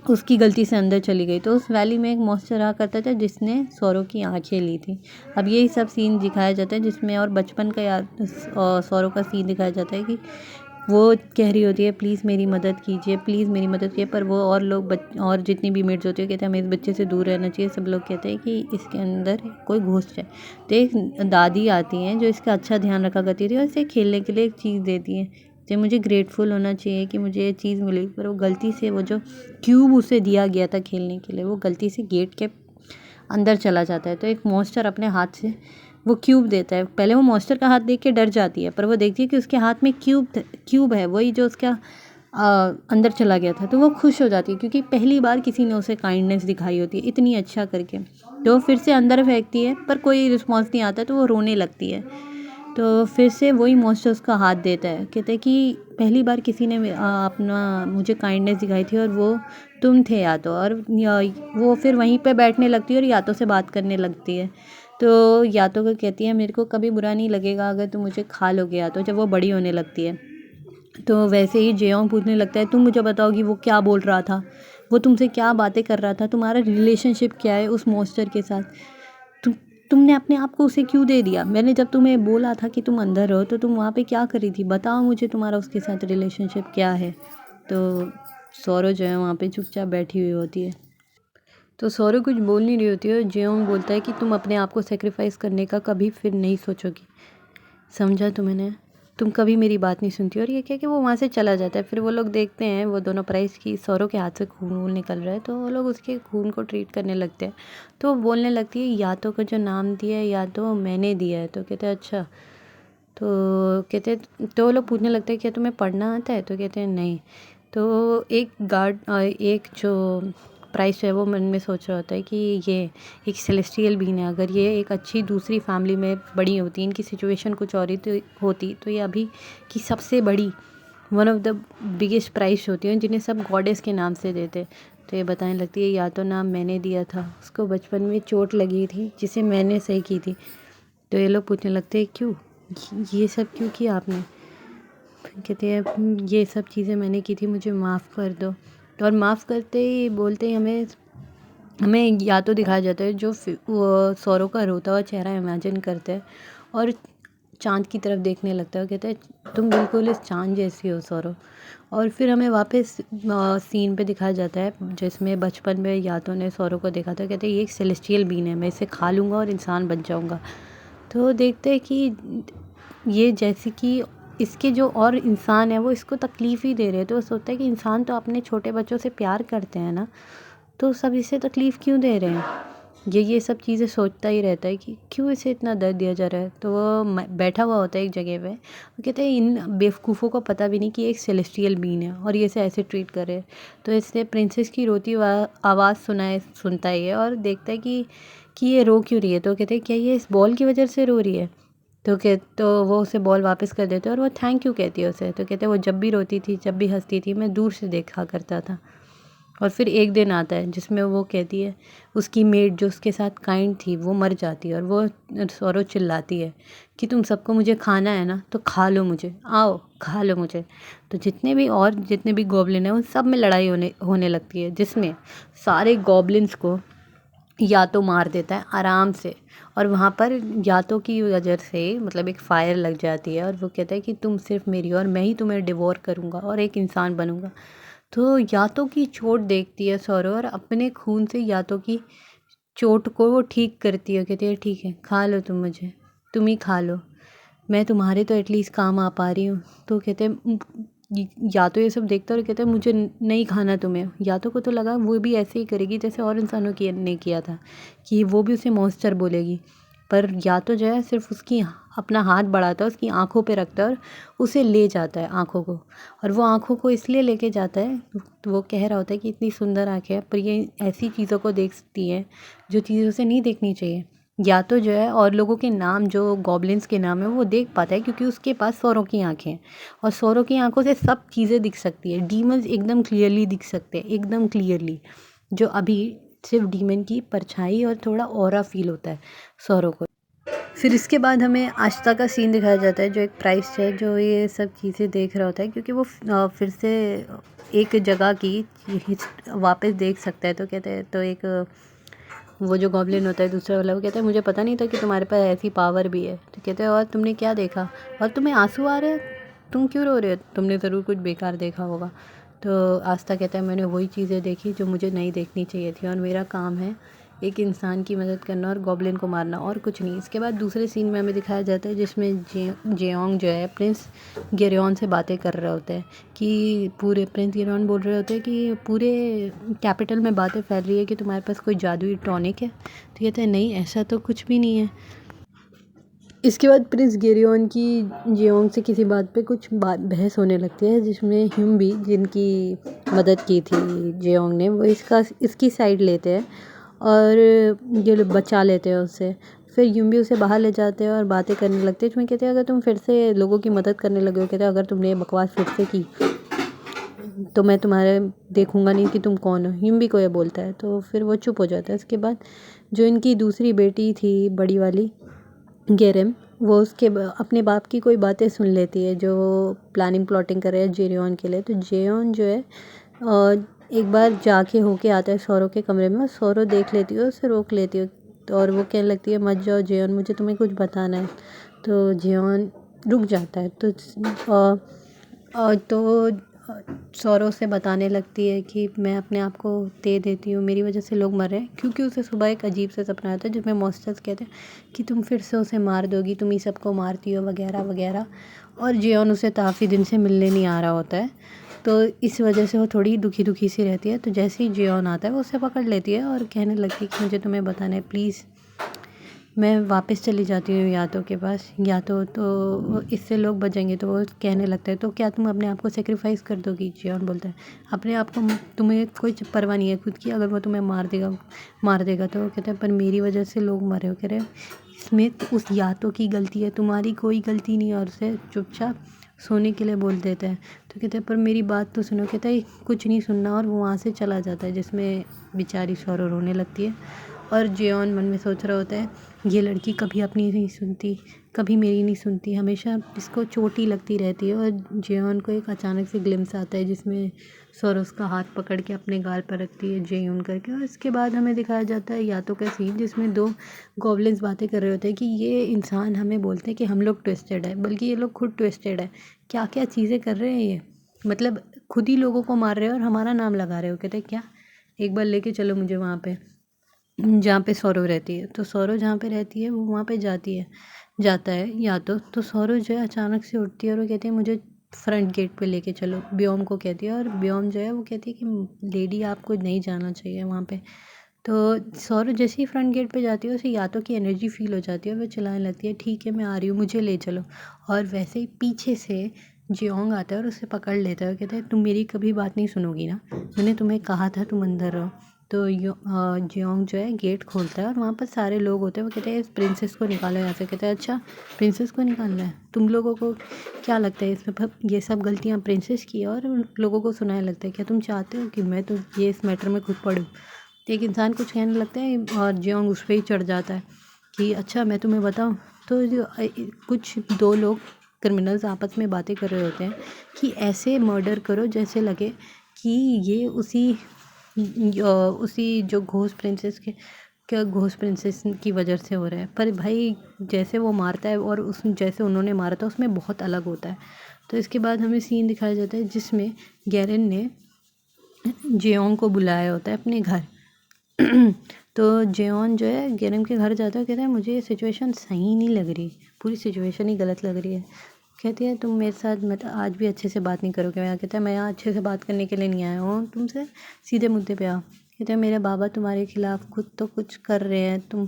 उसकी गलती से अंदर चली गई। तो उस वैली में एक मॉन्स्टर रहा करता था जिसने सौरव की आंखें ली थी। अब यही सब सीन दिखाया जाता है जिसमें और बचपन का याद सौरव का सीन दिखाया जाता है कि वो कह रही होती है, प्लीज़ मेरी मदद कीजिए, प्लीज़ मेरी मदद कीजिए। पर वो और लोग और जितनी भी मेड्स होती है कहते हैं हमें इस बच्चे से दूर रहना चाहिए। सब लोग कहते हैं कि इसके अंदर कोई घुस है। तो एक दादी आती हैं जो इसका अच्छा ध्यान रखा करती थी और इसे खेलने के लिए एक चीज़ देती हैं। जो मुझे ग्रेटफुल होना चाहिए कि मुझे ये चीज़ मिली, पर वो गलती से वो जो क्यूब उसे दिया गया था खेलने के लिए, वो गलती से गेट के अंदर चला जाता है। तो एक मॉन्स्टर अपने हाथ से वो क्यूब देता है। पहले वो मॉन्स्टर का हाथ देख के डर जाती है, पर वो देखती है कि उसके हाथ में क्यूब है, वही जो उसका अंदर चला गया था। तो वो खुश हो जाती है क्योंकि पहली बार किसी ने उसे काइंडनेस दिखाई होती है इतनी अच्छा करके। तो फिर से अंदर फेंकती है पर कोई रिस्पॉन्स नहीं आता, तो वो रोने लगती है। तो फिर से वही मॉन्स्टर उसका हाथ देता है। कहते हैं कि पहली बार किसी ने अपना मुझे काइंडनेस दिखाई थी और वो तुम थे या तो। और वो फिर वहीं पे बैठने लगती है और यातो से बात करने लगती है। तो यातो को कहती है, मेरे को कभी बुरा नहीं लगेगा अगर तुम मुझे खा लोगे। यातो जब वो बड़ी होने लगती है तो वैसे ही जियोंग पूछने लगता है, तुम मुझे बताओ कि वो क्या बोल रहा था, वो तुमसे क्या बातें कर रहा था, तुम्हारा रिलेशनशिप क्या है उस मॉन्स्टर के साथ, तुम तुमने अपने आप को उसे क्यों दे दिया? मैंने जब तुम्हें बोला था कि तुम अंदर हो तो तुम वहाँ पे क्या कर रही थी? बताओ मुझे तुम्हारा उसके साथ रिलेशनशिप क्या है। तो सौरव जो है वहाँ पे चुपचाप बैठी हुई होती है। तो सौरव कुछ बोल नहीं रही होती है और जियोंग बोलता है कि तुम अपने आप को सेक्रीफाइस करने का कभी फिर नहीं सोचोगी, समझा तुमने? तुम कभी मेरी बात नहीं सुनती। और ये क्या कि वो वहाँ से चला जाता है। फिर वो लोग देखते हैं वो दोनों प्राइस की सौरव के हाथ से खून वून निकल रहा है, तो वो लोग उसके खून को ट्रीट करने लगते हैं। तो वो बोलने लगती है, या तो का जो नाम दिया है या तो मैंने दिया है। तो कहते हैं अच्छा। तो कहते तो वो लोग पूछने लगते हैं, क्या तुम्हें पढ़ना आता है? तो कहते हैं नहीं। तो एक जो प्राइस है वो मन में सोच रहा होता है कि ये एक सेलेस्टियल बीन है। अगर ये एक अच्छी दूसरी फैमिली में बड़ी होती, इनकी सिचुएशन कुछ और ही होती, तो ये अभी की सबसे बड़ी one of the biggest price होती है जिन्हें सब गॉडेस के नाम से देते। तो ये बताने लगती है, या तो नाम मैंने दिया था, उसको बचपन में चोट लगी थी जिसे मैंने सही की थी। तो ये लोग पूछने लगते हैं, क्यों ये सब क्यों किया आपने? कहते हैं, ये सब चीज़ें मैंने की थी, मुझे माफ़ कर दो। तो और माफ़ करते ही बोलते ही हमें या तो दिखाया जाता है जो वो सौरव का रोता हुआ चेहरा इमेजिन करते हैं और चाँद की तरफ देखने लगता है। कहते हैं, तुम बिल्कुल इस चाँद जैसी हो सौरव। और फिर हमें वापस सीन पे दिखाया जाता है जिसमें बचपन में यातो ने सौरव को देखा था। कहते हैं, ये एक सेलेस्टियल बीन है, मैं इसे खा लूँगा और इंसान बन जाऊँगा। तो देखते हैं कि ये जैसे कि इसके जो और इंसान है वो इसको तकलीफ़ ही दे रहे हैं। तो वो सोचता है कि इंसान तो अपने छोटे बच्चों से प्यार करते हैं ना, तो सब इसे तकलीफ़ क्यों दे रहे हैं? ये सब चीज़ें सोचता ही रहता है कि क्यों इसे इतना दर्द दिया जा रहा है। तो वो बैठा हुआ होता है एक जगह पे। वो कहते हैं, इन बेवकूफ़ों को पता भी नहीं कि एक सेलेस्टियल बीन है और ये इसे ऐसे ट्रीट कर रहे हैं। तो इसने प्रिंसेस की रोती आवाज़ सुनता है और देखता है कि ये रो क्यों रही है। तो कहते हैं, क्या ये इस बॉल की वजह से रो रही है? तो वो उसे बॉल वापस कर देते हैं और वो थैंक यू कहती है उसे। तो कहते हैं, वो जब भी रोती थी, जब भी हंसती थी, मैं दूर से देखा करता था। और फिर एक दिन आता है जिसमें वो कहती है, उसकी मेड जो उसके साथ काइंड थी वो मर जाती है और वो सौरव चिल्लाती है कि तुम सबको मुझे खाना है ना, तो खा लो मुझे, आओ खा लो मुझे। तो जितने भी गॉब्लिन हैं उन सब में लड़ाई होने लगती है, जिसमें सारे गॉब्लिन्स को या तो मार देता है आराम से। और वहाँ पर यातो की वजह से मतलब एक फ़ायर लग जाती है और वो कहता है कि तुम सिर्फ मेरी हो और मैं ही तुम्हें डिवोर करूँगा और एक इंसान बनूँगा। तो यातो की चोट देखती है सौरव और अपने खून से यातो की चोट को वो ठीक करती है। कहती है ठीक है, खा लो तुम मुझे, तुम ही खा लो, मैं तुम्हारे तो एटलीस्ट काम आ पा रही हूँ। तो कहते हैं या तो ये सब देखता है और कहता है मुझे नहीं खाना तुम्हें। या तो को तो लगा वो भी ऐसे ही करेगी जैसे और इंसानों की ने किया था, कि वो भी उसे मॉन्स्टर बोलेगी। पर या तो जो है सिर्फ उसकी अपना हाथ बढ़ाता है, उसकी आँखों पे रखता है और उसे ले जाता है आँखों को। और वो आँखों को इसलिए लेके जाता है, तो वो कह रहा होता है कि इतनी सुंदर आँखें हैं पर ये ऐसी चीज़ों को देखती हैं जो चीज़ें उसे नहीं देखनी चाहिए। या तो जो है और लोगों के नाम जो गॉब्लिन्स के नाम है वो देख पाता है क्योंकि उसके पास सौरों की आँखें हैं और सौरों की आँखों से सब चीज़ें दिख सकती है। डीमंस एकदम क्लियरली दिख सकते हैं, एकदम क्लियरली, जो अभी सिर्फ डीमन की परछाई और थोड़ा ऑरा फील होता है सौरों को। फिर इसके बाद हमें आस्था का सीन दिखाया जाता है, जो एक प्राइस है जो ये सब चीज़ें देख रहा होता है क्योंकि वो फिर से एक जगह की वापस देख सकता है। तो कहते हैं, तो एक वो जो गॉब्लिन होता है दूसरा वाला, वो कहता है मुझे पता नहीं था कि तुम्हारे पास ऐसी पावर भी है। तो कहते हैं और तुमने क्या देखा और तुम्हें आंसू आ रहे हैं, तुम क्यों रो रहे हो, तुमने ज़रूर कुछ बेकार देखा होगा। तो आस्था कहता है मैंने वही चीज़ें देखी जो मुझे नहीं देखनी चाहिए थी और मेरा काम है एक इंसान की मदद करना और गॉब्लिन को मारना और कुछ नहीं। इसके बाद दूसरे सीन में हमें दिखाया जाता है जिसमें जेओंग जो है प्रिंस गेरियन से बातें कर रहे होते हैं कि पूरे प्रिंस गेरियन बोल रहे होते हैं कि पूरे कैपिटल में बातें फैल रही है कि तुम्हारे पास कोई जादुई टॉनिक है। तो कहते हैं नहीं, ऐसा तो कुछ भी नहीं है। इसके बाद प्रिंस गेरियन की जेओंग से किसी बात पे कुछ बात बहस होने लगती है जिसमें ह्यूम भी, जिनकी मदद की थी जेओंग ने, वो इसकी साइड लेते हैं और ये लोग बचा लेते हैं उससे। फिर ह्यूम भी उसे बाहर ले जाते हैं और बातें करने लगते हैं, जिसमें कहते हैं अगर तुम फिर से लोगों की मदद करने लगे हो, कहते हैं अगर तुमने ये बकवास फिर से की तो मैं तुम्हारे देखूंगा नहीं कि तुम कौन हो। ह्यूम भी को ये बोलता है तो फिर वो चुप हो जाता है। इसके बाद जो इनकी दूसरी बेटी थी बड़ी वाली गेरेम, वो उसके अपने बाप की कोई बातें सुन लेती है जो प्लानिंग प्लॉटिंग कर रहे हैं जेरियन के लिए। तो जेरियन जो है एक बार जाके होके आता है सौरों के कमरे में और सौरों देख लेती है, उसे रोक लेती है और वो कहने लगती है मत जाओ जेरियन, मुझे तुम्हें कुछ बताना है। तो जेरियन रुक जाता है। तो सौरव से बताने लगती है कि मैं अपने आप को दे देती हूँ, मेरी वजह से लोग मर रहे हैं, क्योंकि उसे सुबह एक अजीब सा सपना आता है जिसमें मॉन्स्टर्स कहते हैं कि तुम फिर से उसे मार दोगी, तुम ही सबको मारती हो वगैरह वगैरह। और जियोन उसे काफ़ी दिन से मिलने नहीं आ रहा होता है, तो इस वजह से वो थोड़ी दुखी दुखी सी रहती है। तो जैसे ही जियोन आता है वो उसे पकड़ लेती है और कहने लगती है कि मुझे तुम्हें बताना है प्लीज़। मैं वापस चली जाती हूँ यादों के पास, या तो इससे लोग बचेंगे। तो वो कहने लगता है तो क्या तुम अपने आप को सेक्रीफाइस कर दोगी। जियोन बोलता है अपने आप को, तुम्हें कोई परवाह नहीं है खुद की, अगर वो तुम्हें मार देगा तो। कहता है पर मेरी वजह से लोग मरे हो। कह रहे इसमें तो उस यादों की गलती है, तुम्हारी कोई गलती नहीं है। और उसे चुपचाप सोने के लिए बोल देता है। तो कहते हैं पर मेरी बात तो सुनो। कहता है कुछ नहीं सुनना और वो वहाँ से चला जाता है, जिसमें बेचारी सौरव रोने लगती है। और जियोन मन में सोच रहा होता है ये लड़की कभी अपनी नहीं सुनती, कभी मेरी नहीं सुनती, हमेशा इसको चोट ही लगती रहती है। और जियोन को एक अचानक से ग्लिम्स आता है जिसमें सौरव उसका हाथ पकड़ के अपने गाल पर रखती है जेयून करके। और इसके बाद हमें दिखाया जाता है यातो का सीन जिसमें दो गॉब्लिन्स बातें कर रहे होते हैं कि ये इंसान हमें बोलते हैं कि हम लोग ट्विस्टेड है, बल्कि ये लोग खुद ट्विस्टेड है। क्या क्या चीज़ें कर रहे हैं ये, मतलब खुद ही लोगों को मार रहे हैं और हमारा नाम लगा रहे हो। कहते हैं क्या, एक बार लेके चलो मुझे वहाँ पे जहाँ पे सौरव रहती है। तो सौरव जहाँ पे रहती है वो वहाँ पे जाता है या तो सौरव जो है अचानक से उठती है और वो कहती है मुझे फ्रंट गेट पे लेके चलो, ब्योम को कहती है। और ब्योम जो है वो कहती है कि लेडी आपको नहीं जाना चाहिए वहाँ पे। तो सौरव जैसे ही फ्रंट गेट पे जाती है उसे यातो की एनर्जी फील हो जाती है और वो चिल्लाने लगती है ठीक है मैं आ रही हूँ, मुझे ले चलो। और वैसे ही पीछे से जियोंग आता है और उसे पकड़ लेता है और कहता है तुम मेरी कभी बात नहीं सुनोगी ना, मैंने तुम्हें कहा था तुम अंदर रहो। तो जियोंग जो है गेट खोलता है और वहाँ पर सारे लोग होते हैं। वो कहते हैं इस प्रिंसेस को निकालो यहाँ से। कहते हैं अच्छा प्रिंसेस को निकालना है, तुम लोगों को क्या लगता है इसमें ये सब गलतियाँ प्रिंसेस की है। और उन लोगों को सुनाने लगता है क्या तुम चाहते हो कि मैं तो ये इस मैटर में खुद पढ़ूँ। तो एक इंसान कुछ कहने लगता है और जियोंग उस पर ही चढ़ जाता है कि अच्छा मैं तुम्हें बताऊँ। तो कुछ दो लोग क्रिमिनल्स आपस में बातें कर रहे होते हैं कि ऐसे मर्डर करो जैसे लगे कि ये उसी जो घोस्ट प्रिंसेस क्या घोस्ट प्रिंसेस की वजह से हो रहा है। पर भाई जैसे वो मारता है और उस जैसे उन्होंने मारा था उसमें बहुत अलग होता है। तो इसके बाद हमें सीन दिखाया जाता है जिसमें गैरन ने जेओंग को बुलाया होता है अपने घर। तो जेओन जो है गैरम के घर जाता है, कहता है मुझे ये सिचुएशन सही नहीं लग रही, पूरी सिचुएशन ही गलत लग रही है। कहती है तुम मेरे साथ मतलब आज भी अच्छे से बात नहीं करोगे। मैं कहता है मैं यहाँ अच्छे से बात करने के लिए नहीं आया हूँ तुमसे, सीधे मुद्दे पे आओ। कहते हैं मेरे बाबा तुम्हारे खिलाफ खुद तो कुछ कर रहे हैं, तुम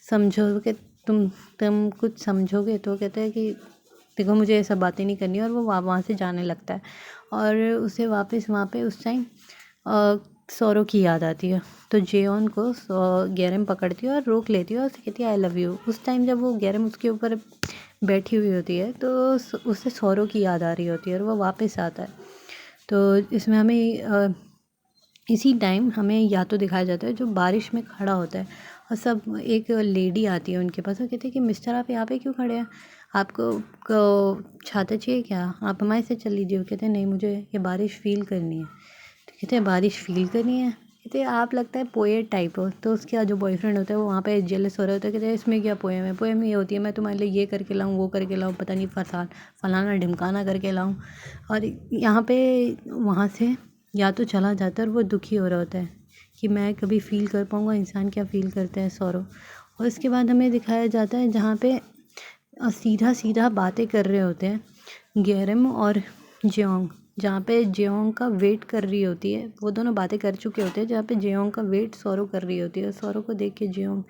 समझोगे, तुम कुछ समझोगे। तो कहते हैं कि देखो मुझे ये सब बातें नहीं करनी, और वो वहाँ से जाने लगता है। और उसे वापस वहाँ पे उस टाइम सौरो की याद आती है। तो जेओन को गैरम पकड़ती है और रोक लेती है और उसे कहती है आई लव यू। उस टाइम जब वो गैरम उसके ऊपर बैठी हुई होती है तो उसे सौरो की याद आ रही होती है और वो वापस आता है। तो इसमें हमें इसी टाइम हमें या तो दिखाया जाता है जो बारिश में खड़ा होता है और सब एक लेडी आती है उनके पास और कहती है कि मिस्टर आप यहाँ पे क्यों खड़े हैं, आपको छाता चाहिए क्या, आप हमारे से चल लीजिए। वो कहते हैं नहीं मुझे ये बारिश फील करनी है। तो कहते हैं बारिश फील करनी है, कहते हैं आप लगता है पोएट टाइप हो। तो उसका जो बॉयफ्रेंड होता है वो वहाँ पे जेलस हो रहा होता है। कहते हैं इसमें क्या पोएम है, पोएम ये होती है मैं तुम्हारे लिए ये करके लाऊँ वो करके लाऊँ, पता नहीं फलाना ढिमकाना करके लाऊँ। और यहाँ पे वहाँ से या तो चला जाता है और वो दुखी हो रहा होता है कि मैं कभी फ़ील कर पाऊँगा इंसान क्या फ़ील करते हैं सौरव। और इसके बाद हमें दिखाया जाता है जहाँ पे सीधा सीधा बातें कर रहे होते हैं गैरम और जेओंग, जहाँ पे जेओंग का वेट कर रही होती है। वो दोनों बातें कर चुके होते हैं जहाँ पे जेओंग का वेट सौरव कर रही होती है। और सौरव को देख के जेओंग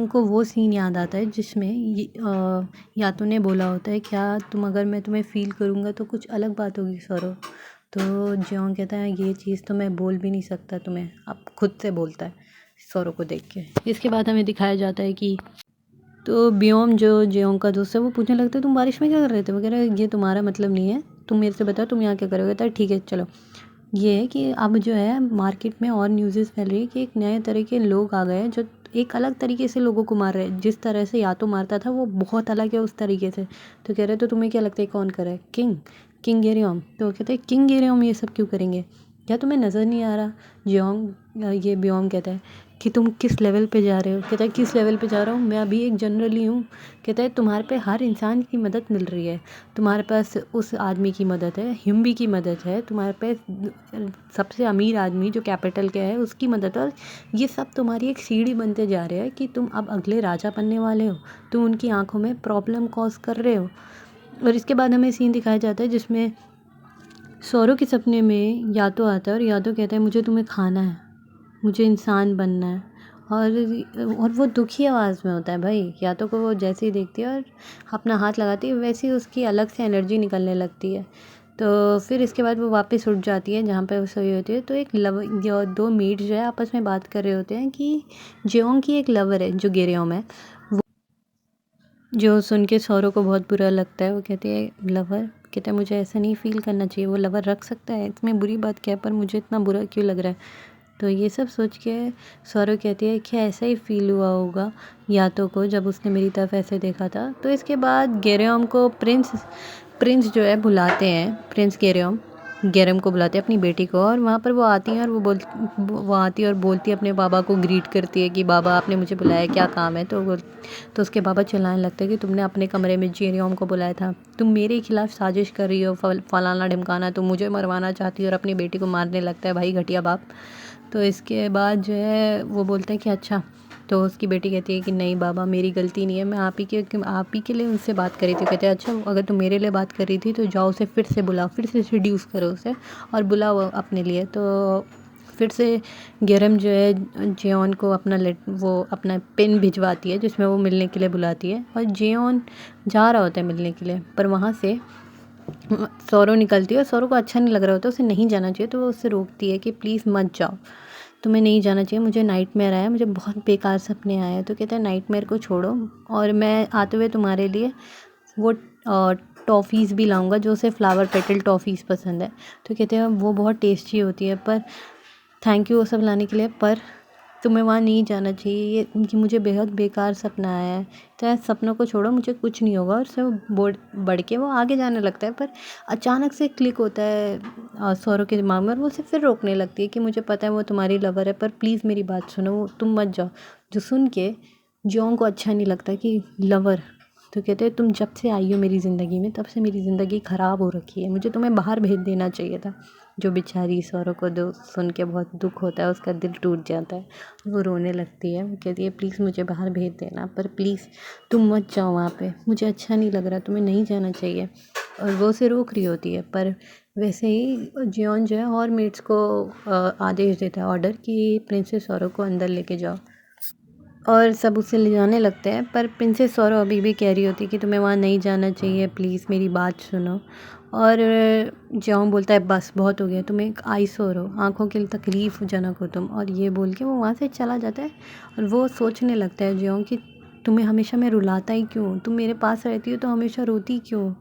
को वो सीन याद आता है जिसमें यातो ने बोला होता है क्या तुम अगर मैं तुम्हें फ़ील करूँगा तो कुछ अलग बात होगी सौरव। तो जेओंग कहता है ये चीज़ तो मैं बोल भी नहीं सकता तुम्हें, अब खुद से बोलता है सौरव को देख के। इसके बाद हमें दिखाया जाता है कि तो बियोम जो जेओंग का दोस्त है वो पूछने लगता है तुम बारिश में क्या कर रहे थे वगैरह, ये तुम्हारा मतलब नहीं है, तुम मेरे से बताओ तुम यहाँ क्या करोगे। कहता है ठीक है चलो। ये है कि अब जो है मार्केट में और न्यूज़ेस फैल रही है कि एक नए तरह के लोग आ गए हैं जो एक अलग तरीके से लोगों को मार रहे हैं। जिस तरह से यातो मारता था वो बहुत अलग है उस तरीके से। तो कह रहे तो तुम्हें क्या लगता है कौन करे, किंग गेरियम। तो कहते हैं किंग गेरियम ये सब क्यों करेंगे, क्या तुम्हें नज़र नहीं आ रहा। ये बियोम कहता है कि तुम किस लेवल पे जा रहे हो। कहता है किस लेवल पे जा रहा हूँ, मैं अभी एक जनरल ही हूँ। कहता है तुम्हारे पे हर इंसान की मदद मिल रही है, तुम्हारे पास उस आदमी की मदद है, हिम्बी की मदद है, तुम्हारे पे सबसे अमीर आदमी जो कैपिटल का है उसकी मदद है। और ये सब तुम्हारी एक सीढ़ी बनते जा रहे हैं कि तुम अब अगले राजा बनने वाले हो, तुम उनकी आंखों में प्रॉब्लम कॉज कर रहे हो। और इसके बाद हमें सीन दिखाया जाता है जिसमें सौरव के सपने में यातो आता है और यातो कहता है मुझे तुम्हें खाना है, मुझे इंसान बनना है। और वो दुखी आवाज़ में होता है भाई। यातो को वो जैसे ही देखती है और अपना हाथ लगाती है वैसे ही उसकी अलग से एनर्जी निकलने लगती है। तो फिर इसके बाद वो वापस उठ जाती है जहाँ पे वो सोई होती है। तो एक दो मीट जो है आपस में बात कर रहे होते हैं कि जेओंग की एक लवर है जो गेरियम है, वो जो सुन के सौरव को बहुत बुरा लगता है। वो कहती है लवर, कहता है मुझे ऐसा नहीं फ़ील करना चाहिए, वो लवर रख सकता है, इसमें बुरी बात क्या है, पर मुझे इतना बुरा क्यों लग रहा है। तो ये सब सोच के सौरव कहती है कि ऐसा ही फ़ील हुआ होगा यातो को जब उसने मेरी तरफ ऐसे देखा था। तो इसके बाद गेरियम को प्रिंस जो है बुलाते हैं, प्रिंस गेरियम को बुलाते हैं अपनी बेटी को। और वहाँ पर वो आती हैं और वो आती है और बोलती है अपने बाबा को ग्रीट करती है कि बाबा आपने मुझे बुलाया, क्या काम है। तो उसके बाबा चिल्लाने लगते हैं कि तुमने अपने कमरे में जेरियम को बुलाया था, तुम मेरे खिलाफ साजिश कर रही हो, फलाना ढिमकाना, तुम मुझे मरवाना चाहती हो, और अपनी बेटी को मारने लगता है भाई घटिया बाप। तो इसके बाद जो है वो बोलते हैं कि अच्छा। तो उसकी बेटी कहती है कि नहीं बाबा मेरी गलती नहीं है, मैं आप ही के लिए उनसे बात करी थी। कहते हैं अच्छा अगर तुम मेरे लिए बात कर रही थी तो जाओ उसे फिर से बुलाओ, फिर से सीड्यूस करो उसे और बुलाओ अपने लिए। तो फिर से गेरम जो है जेओन को वो अपना पिन भिजवाती है जिसमें वो मिलने के लिए बुलाती है। और जेओन जा रहा होता है मिलने के लिए, पर वहाँ से सौरव निकलती है और सौरव को अच्छा नहीं लग रहा होता, उसे नहीं जाना चाहिए। तो वो उससे रोकती है कि प्लीज़ मत जाओ, तुम्हें नहीं जाना चाहिए, मुझे नाइटमेयर आया, मुझे बहुत बेकार सपने आए हैं। तो कहते हैं नाइटमेयर को छोड़ो और मैं आते हुए तुम्हारे लिए वो टॉफ़ीज़ भी लाऊंगा जो उसे फ्लावर पेटल टॉफ़ीज़ पसंद है। तो कहते हैं वो बहुत टेस्टी होती है, पर थैंक यू वो सब लाने के लिए, पर तुम्हें वहाँ नहीं जाना चाहिए, ये मुझे बेहद बेकार सपना आया है। तो सपनों को छोड़ो, मुझे कुछ नहीं होगा। और सब बढ़ के वो आगे जाने लगता है, पर अचानक से क्लिक होता है सौरव के दिमाग में, और वो उसे फिर रोकने लगती है कि मुझे पता है वो तुम्हारी लवर है, पर प्लीज़ मेरी बात सुनो, तुम मत जाओ। जो सुन के जियोंग को अच्छा नहीं लगता कि लवर, तो कहते हैं तुम जब से आई हो मेरी ज़िंदगी में तब से मेरी ज़िंदगी ख़राब हो रखी है, मुझे तुम्हें बाहर भेज देना चाहिए था। जो बेचारी सौरव को दो सुन के बहुत दुख होता है, उसका दिल टूट जाता है, वो रोने लगती है। वो कहती है प्लीज़ मुझे बाहर भेज देना, पर प्लीज़ तुम मत जाओ वहाँ पे, मुझे अच्छा नहीं लग रहा, तुम्हें नहीं जाना चाहिए। और वो उसे रोक रही होती है, पर वैसे ही जियोन जो है और मेट्स को आदेश देता है, ऑर्डर, कि प्रिंसेस सौरव को अंदर लेके जाओ। और सब उसे ले जाने लगते हैं, पर प्रिंसेस सौरव अभी भी कह रही होती है कि तुम्हें वहाँ नहीं जाना चाहिए, प्लीज़ मेरी बात सुनो। और जियोंग बोलता है बस बहुत हो गया, तुम एक आईसोर हो, आँखों की तकलीफ़ जनक हो तुम। और ये बोल के वो वहाँ से चला जाता है। और वो सोचने लगता है जियोंग कि तुम्हें हमेशा मैं रुलाता ही क्यों, तुम मेरे पास रहती हो तो हमेशा रोती क्यों,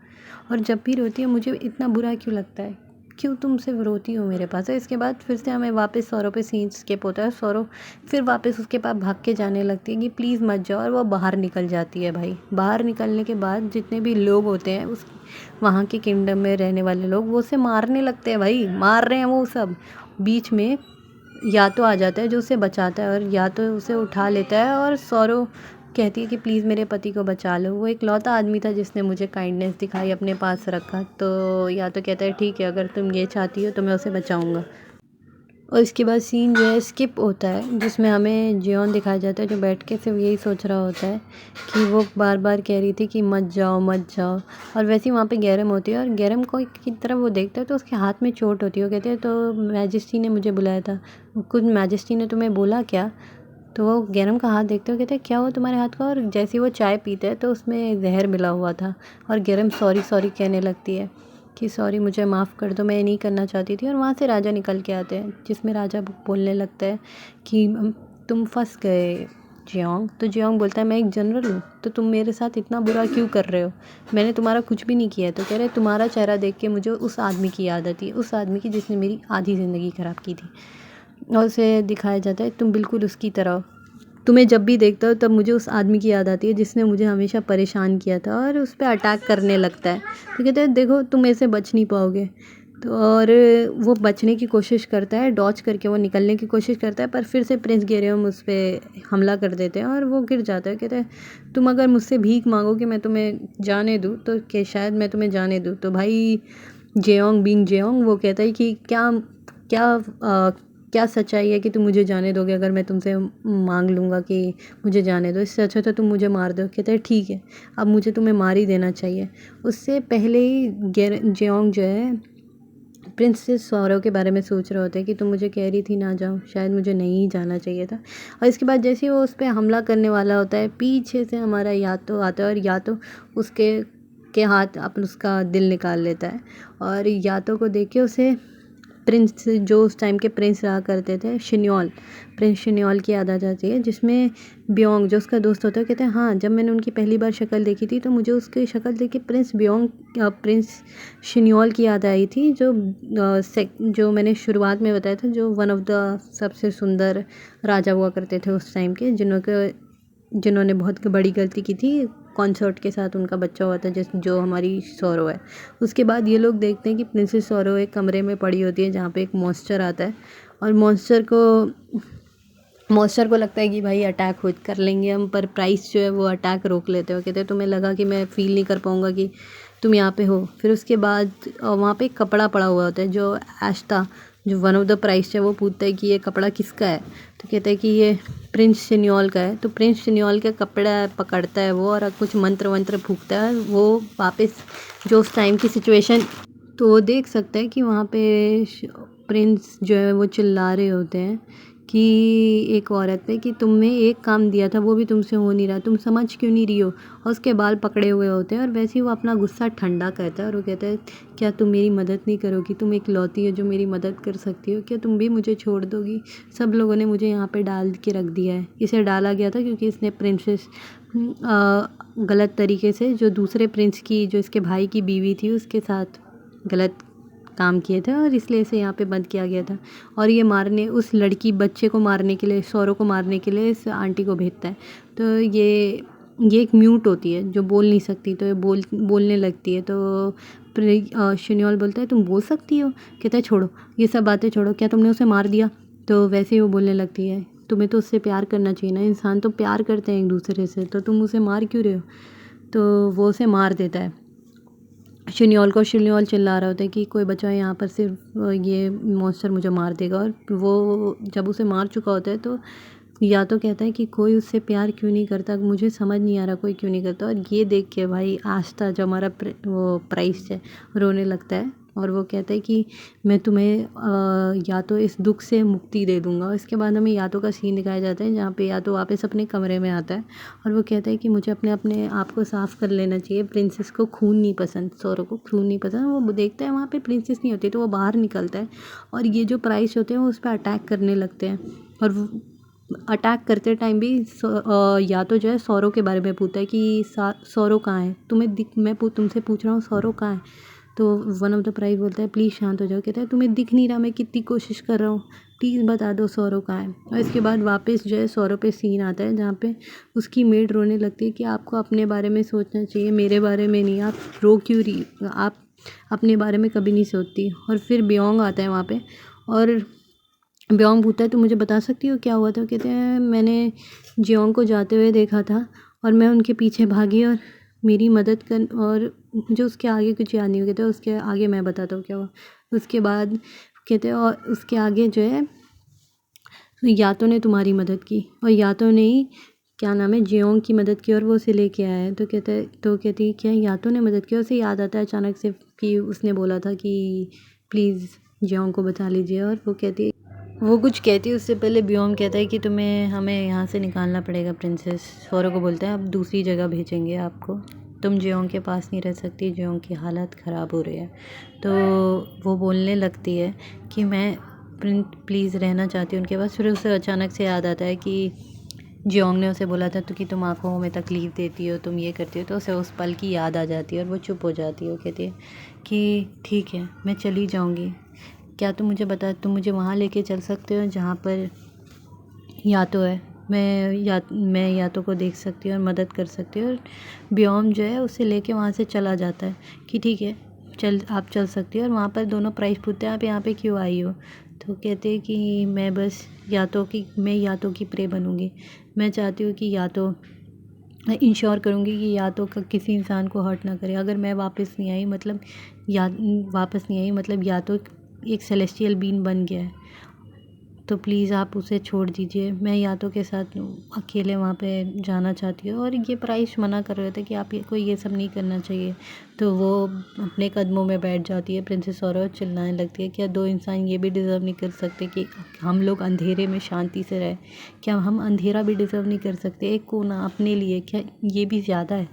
और जब भी रोती है मुझे इतना बुरा क्यों लगता है, क्यों तुम सिर्फ रोती हो मेरे पास। है इसके बाद फिर से हमें वापस सौरव पे सीन स्किप होता है। सौरव फिर वापस उसके पास भाग के जाने लगती है कि प्लीज़ मत जाओ, और वो बाहर निकल जाती है। भाई बाहर निकलने के बाद जितने भी लोग होते हैं उस वहाँ के किंगडम में रहने वाले लोग, वो उसे मारने लगते हैं। भाई मार रहे हैं वो सब। बीच में या तो आ जाता है जो उसे बचाता है, और या तो उसे उठा लेता है। और सौरव कहती है कि प्लीज़ मेरे पति को बचा लो, वो इकलौता आदमी था जिसने मुझे काइंडनेस दिखाई, अपने पास रखा। तो या तो कहता है ठीक है, अगर तुम ये चाहती हो तो मैं उसे बचाऊंगा। और इसके बाद सीन जो है स्किप होता है, जिसमें हमें जियोन दिखाया जाता है जो बैठ के सिर्फ यही सोच रहा होता है कि वो बार बार कह रही थी कि मत जाओ मत जाओ। और वैसे ही वहाँ पे गैरम होती है, और गैरम को की तरफ वो देखता है तो उसके हाथ में चोट होती है। वो कहते हैं तो मैजेस्टी ने मुझे बुलाया था, कुछ मैजेस्टी ने तुम्हें बोला क्या। तो वो गैरम का हाथ देखते हुए कहते हैं क्या हुआ तुम्हारे हाथ का। और जैसे ही वो चाय पीते हैं तो उसमें जहर मिला हुआ था, और गैरम सॉरी सॉरी कहने लगती है कि सॉरी मुझे माफ़ कर दो, मैं ये नहीं करना चाहती थी। और वहाँ से राजा निकल के आते हैं, जिसमें राजा बोलने लगता है कि तुम फंस गए जियोंग। तो जियोंग बोलता है मैं एक जनरल हूँ, तो तुम मेरे साथ इतना बुरा क्यों कर रहे हो, मैंने तुम्हारा कुछ भी नहीं किया है। तो कह रहे तुम्हारा चेहरा देख के मुझे उस आदमी की याद आती है, उस आदमी की जिसने मेरी आधी ज़िंदगी ख़राब की थी। और उसे दिखाया जाता है तुम बिल्कुल उसकी तरह हो, तुम्हें जब भी देखता हो तब मुझे उस आदमी की याद आती है जिसने मुझे हमेशा परेशान किया था। और उस पर अटैक करने लगता है। तो कहते हैं देखो तुम ऐसे बच नहीं पाओगे। तो और वो बचने की कोशिश करता है, डॉच करके वो निकलने की कोशिश करता है, पर फिर से प्रिंस गेरियम उस पर हमला कर देते हैं और वो गिर जाता है। कहते हैं तुम अगर मुझसे भीख मांगो कि मैं तुम्हें जाने दूँ तो कि शायद मैं तुम्हें जाने दूँ। तो भाई जेओंग बीइंग जेओंग वो कहता है कि क्या क्या क्या सच्चाई है कि तुम मुझे जाने दोगे अगर मैं तुमसे मांग लूँगा कि मुझे जाने दो, इससे अच्छा तो तुम मुझे मार दो। कहता है ठीक है, अब मुझे तुम्हें मार ही देना चाहिए। उससे पहले ही जेओंग जो है प्रिंसेस सौरव के बारे में सोच रहे होते हैं कि तुम मुझे कह रही थी ना जाओ, शायद मुझे नहीं जाना चाहिए था। और इसके बाद जैसे ही वो उस पर हमला करने वाला होता है, पीछे से हमारा यातो आता है, और यातो उसके हाथ अपन उसका दिल निकाल लेता है। और यातो को देख के उसे प्रिंस, जो उस टाइम के प्रिंस रहा करते थे, शिन्योल, प्रिंस शिन्योल की याद आ जाती है, जिसमें ब्योंग जो उसका दोस्त होता है कहते हैं हाँ जब मैंने उनकी पहली बार शक्ल देखी थी तो मुझे उसकी शक्ल देख के प्रिंस शिन्योल की याद आई थी, जो मैंने शुरुआत में बताया था, जो वन ऑफ द सबसे सुंदर राजा हुआ करते थे उस टाइम के, जिन्होंने बहुत बड़ी गलती की थी, कॉन्सर्ट के साथ उनका बच्चा हुआ था जो हमारी सौरव है। उसके बाद ये लोग देखते हैं कि प्रिंसेस सौरव एक कमरे में पड़ी होती है जहाँ पे एक मॉन्स्टर आता है, और मॉन्स्टर को लगता है कि भाई अटैक खुद कर लेंगे हम, पर प्राइस जो है वो अटैक रोक लेते हो। कहते हैं तुम्हें लगा कि मैं फील नहीं कर पाऊँगा कि तुम यहाँ पे हो। फिर उसके बाद वहाँ पे एक कपड़ा पड़ा हुआ होता है, जो एश्ता जो वन ऑफ द प्राइस है वो पूछता है कि ये कपड़ा किसका है। तो कहता है कि ये प्रिंस शिन्योल का है। तो प्रिंस शिन्योल का कपड़ा पकड़ता है वो, और कुछ मंत्र वंत्र फूकता है वो वापस जो उस टाइम की सिचुएशन। तो वो देख सकता है कि वहाँ पे प्रिंस जो है वो चिल्ला रहे होते हैं कि एक औरत पे कि तुमने एक काम दिया था वो भी तुमसे हो नहीं रहा, तुम समझ क्यों नहीं रही हो। और उसके बाल पकड़े हुए होते हैं, और वैसे ही वो अपना गुस्सा ठंडा करता है, और वो कहता है क्या तुम मेरी मदद नहीं करोगी, तुम एक लौती हो जो मेरी मदद कर सकती हो, क्या तुम भी मुझे छोड़ दोगी। सब लोगों ने मुझे यहाँ पे डाल के रख दिया है। इसे डाला गया था क्योंकि इसने प्रिंसेस गलत तरीके से जो दूसरे प्रिंस की, जो इसके भाई की बीवी थी, उसके साथ गलत काम किए थे और इसलिए इसे यहाँ पे बंद किया गया था। और ये मारने उस लड़की बच्चे को मारने के लिए, सौरव को मारने के लिए इस आंटी को भेजता है। तो ये एक म्यूट होती है जो बोल नहीं सकती, तो ये बोलने लगती है। तो शिन्योल बोलता है तुम बोल सकती हो? कहता है छोड़ो ये सब बातें छोड़ो, क्या तुमने उसे मार दिया? तो वैसे ही वो बोलने लगती है तुम्हें तो उससे प्यार करना चाहिए ना, इंसान तो प्यार करते हैं एक दूसरे से, तो तुम उसे मार क्यों रहे हो? तो वो उसे मार देता है शिन्योल चिल्ला रहा होता है कि कोई बचा यहाँ पर, सिर्फ ये मॉन्स्टर मुझे मार देगा। और वो जब उसे मार चुका होता है तो या तो कहता है कि कोई उससे प्यार क्यों नहीं करता, मुझे समझ नहीं आ रहा कोई क्यों नहीं करता। और ये देख के भाई आस्था जो हमारा वो प्राइस है रोने लगता है और वो कहता है कि मैं तुम्हें या तो इस दुख से मुक्ति दे दूँगा। इसके बाद हमें यातो का सीन दिखाया जाता है जहाँ पे यातो वापस अपने कमरे में आता है और वो कहता है कि मुझे अपने आप को साफ़ कर लेना चाहिए, प्रिंसेस को खून नहीं पसंद, सौरव को खून नहीं पसंद। वो देखता है वहाँ पे प्रिंसेस नहीं होती तो वो बाहर निकलता है और ये जो प्राइस होते हैं वो उस पर अटैक करने लगते हैं। और अटैक करते टाइम भी या तो जो है सौरव के बारे में पूछता है कि सौरव कहाँ है, मैं तुमसे पूछ रहा हूँ सौरव कहाँ है? तो वन ऑफ द प्राइज बोलता है प्लीज़ शांत हो जाओ। कहता है तुम्हें दिख नहीं रहा मैं कितनी कोशिश कर रहा हूँ, प्लीज़ बता दो सौरव कहाँ है। और इसके बाद वापस जो है सौरव पे सीन आता है जहाँ पे उसकी मेड रोने लगती है कि आपको अपने बारे में सोचना चाहिए, मेरे बारे में नहीं, आप रो क्यों रही, आप अपने बारे में कभी नहीं सोचती। और फिर ब्योंग आता है वहाँ पे और ब्योंग पूछता है तुम मुझे बता सकती हो क्या हुआ था? कहते हैं मैंने जियोंग को जाते हुए देखा था और मैं उनके पीछे भागी और मेरी मदद कर, और जो उसके आगे कुछ याद नहीं हो। कहते हैं उसके आगे मैं बताता हूँ क्या हुआ। उसके बाद कहते हैं और उसके आगे जो है यातो ने तुम्हारी मदद की और यातो ने ही क्या नाम है जियोंग की मदद की और वो उसे लेके आया है। तो कहती है क्या यातो ने मदद की? उसे याद आता है अचानक से कि उसने बोला था कि प्लीज़ जियोंग को बचा लीजिए। और वो कुछ कहती है उससे पहले ब्योम कहता है कि हमें यहाँ से निकालना पड़ेगा प्रिंसेस। सौरव को बोलता है अब दूसरी जगह भेजेंगे आपको, तुम जियोंग के पास नहीं रह सकती, जियोंग की हालत ख़राब हो रही है। तो वो बोलने लगती है कि मैं प्लीज़ रहना चाहती हूँ उनके पास। फिर उसे अचानक से याद आता है कि जियोंग ने उसे बोला था तो कि तुम आँखों में तकलीफ़ देती हो, तुम ये करती हो। तो उसे उस पल की याद आ जाती है और वो चुप हो जाती है। वो कहती है कि ठीक है मैं चली जाऊँगी, क्या तुम मुझे वहाँ लेके चल सकते हो जहाँ पर यातो है, मैं यातो को देख सकती हूँ और मदद कर सकती हूँ। और ब्योम जो है उसे लेके वहाँ से चला जाता है कि ठीक है आप चल सकती हो। और वहाँ पर दोनों प्राइस पूछते हैं आप यहाँ पे क्यों आई हो? तो कहते हैं कि मैं बस यातो की प्रे बनूँगी, मैं चाहती हूँ कि यातो, मैं इंश्योर करूँगी कि यातो का किसी इंसान को हर्ट ना करे। अगर मैं वापस नहीं आई मतलब यातो एक सेलेस्टियल बीइंग बन गया है, तो प्लीज़ आप उसे छोड़ दीजिए, मैं यातो के साथ अकेले वहाँ पे जाना चाहती हूँ। और ये प्राइस मना कर रहे थे कि आपको ये सब नहीं करना चाहिए। तो वो अपने कदमों में बैठ जाती है। प्रिंसेस और चिल्लाने लगती है क्या दो इंसान ये भी डिज़र्व नहीं कर सकते कि हम लोग अंधेरे में शांति से रहें? क्या हम अंधेरा भी डिज़र्व नहीं कर सकते, एक कोना अपने लिए, क्या ये भी ज़्यादा है?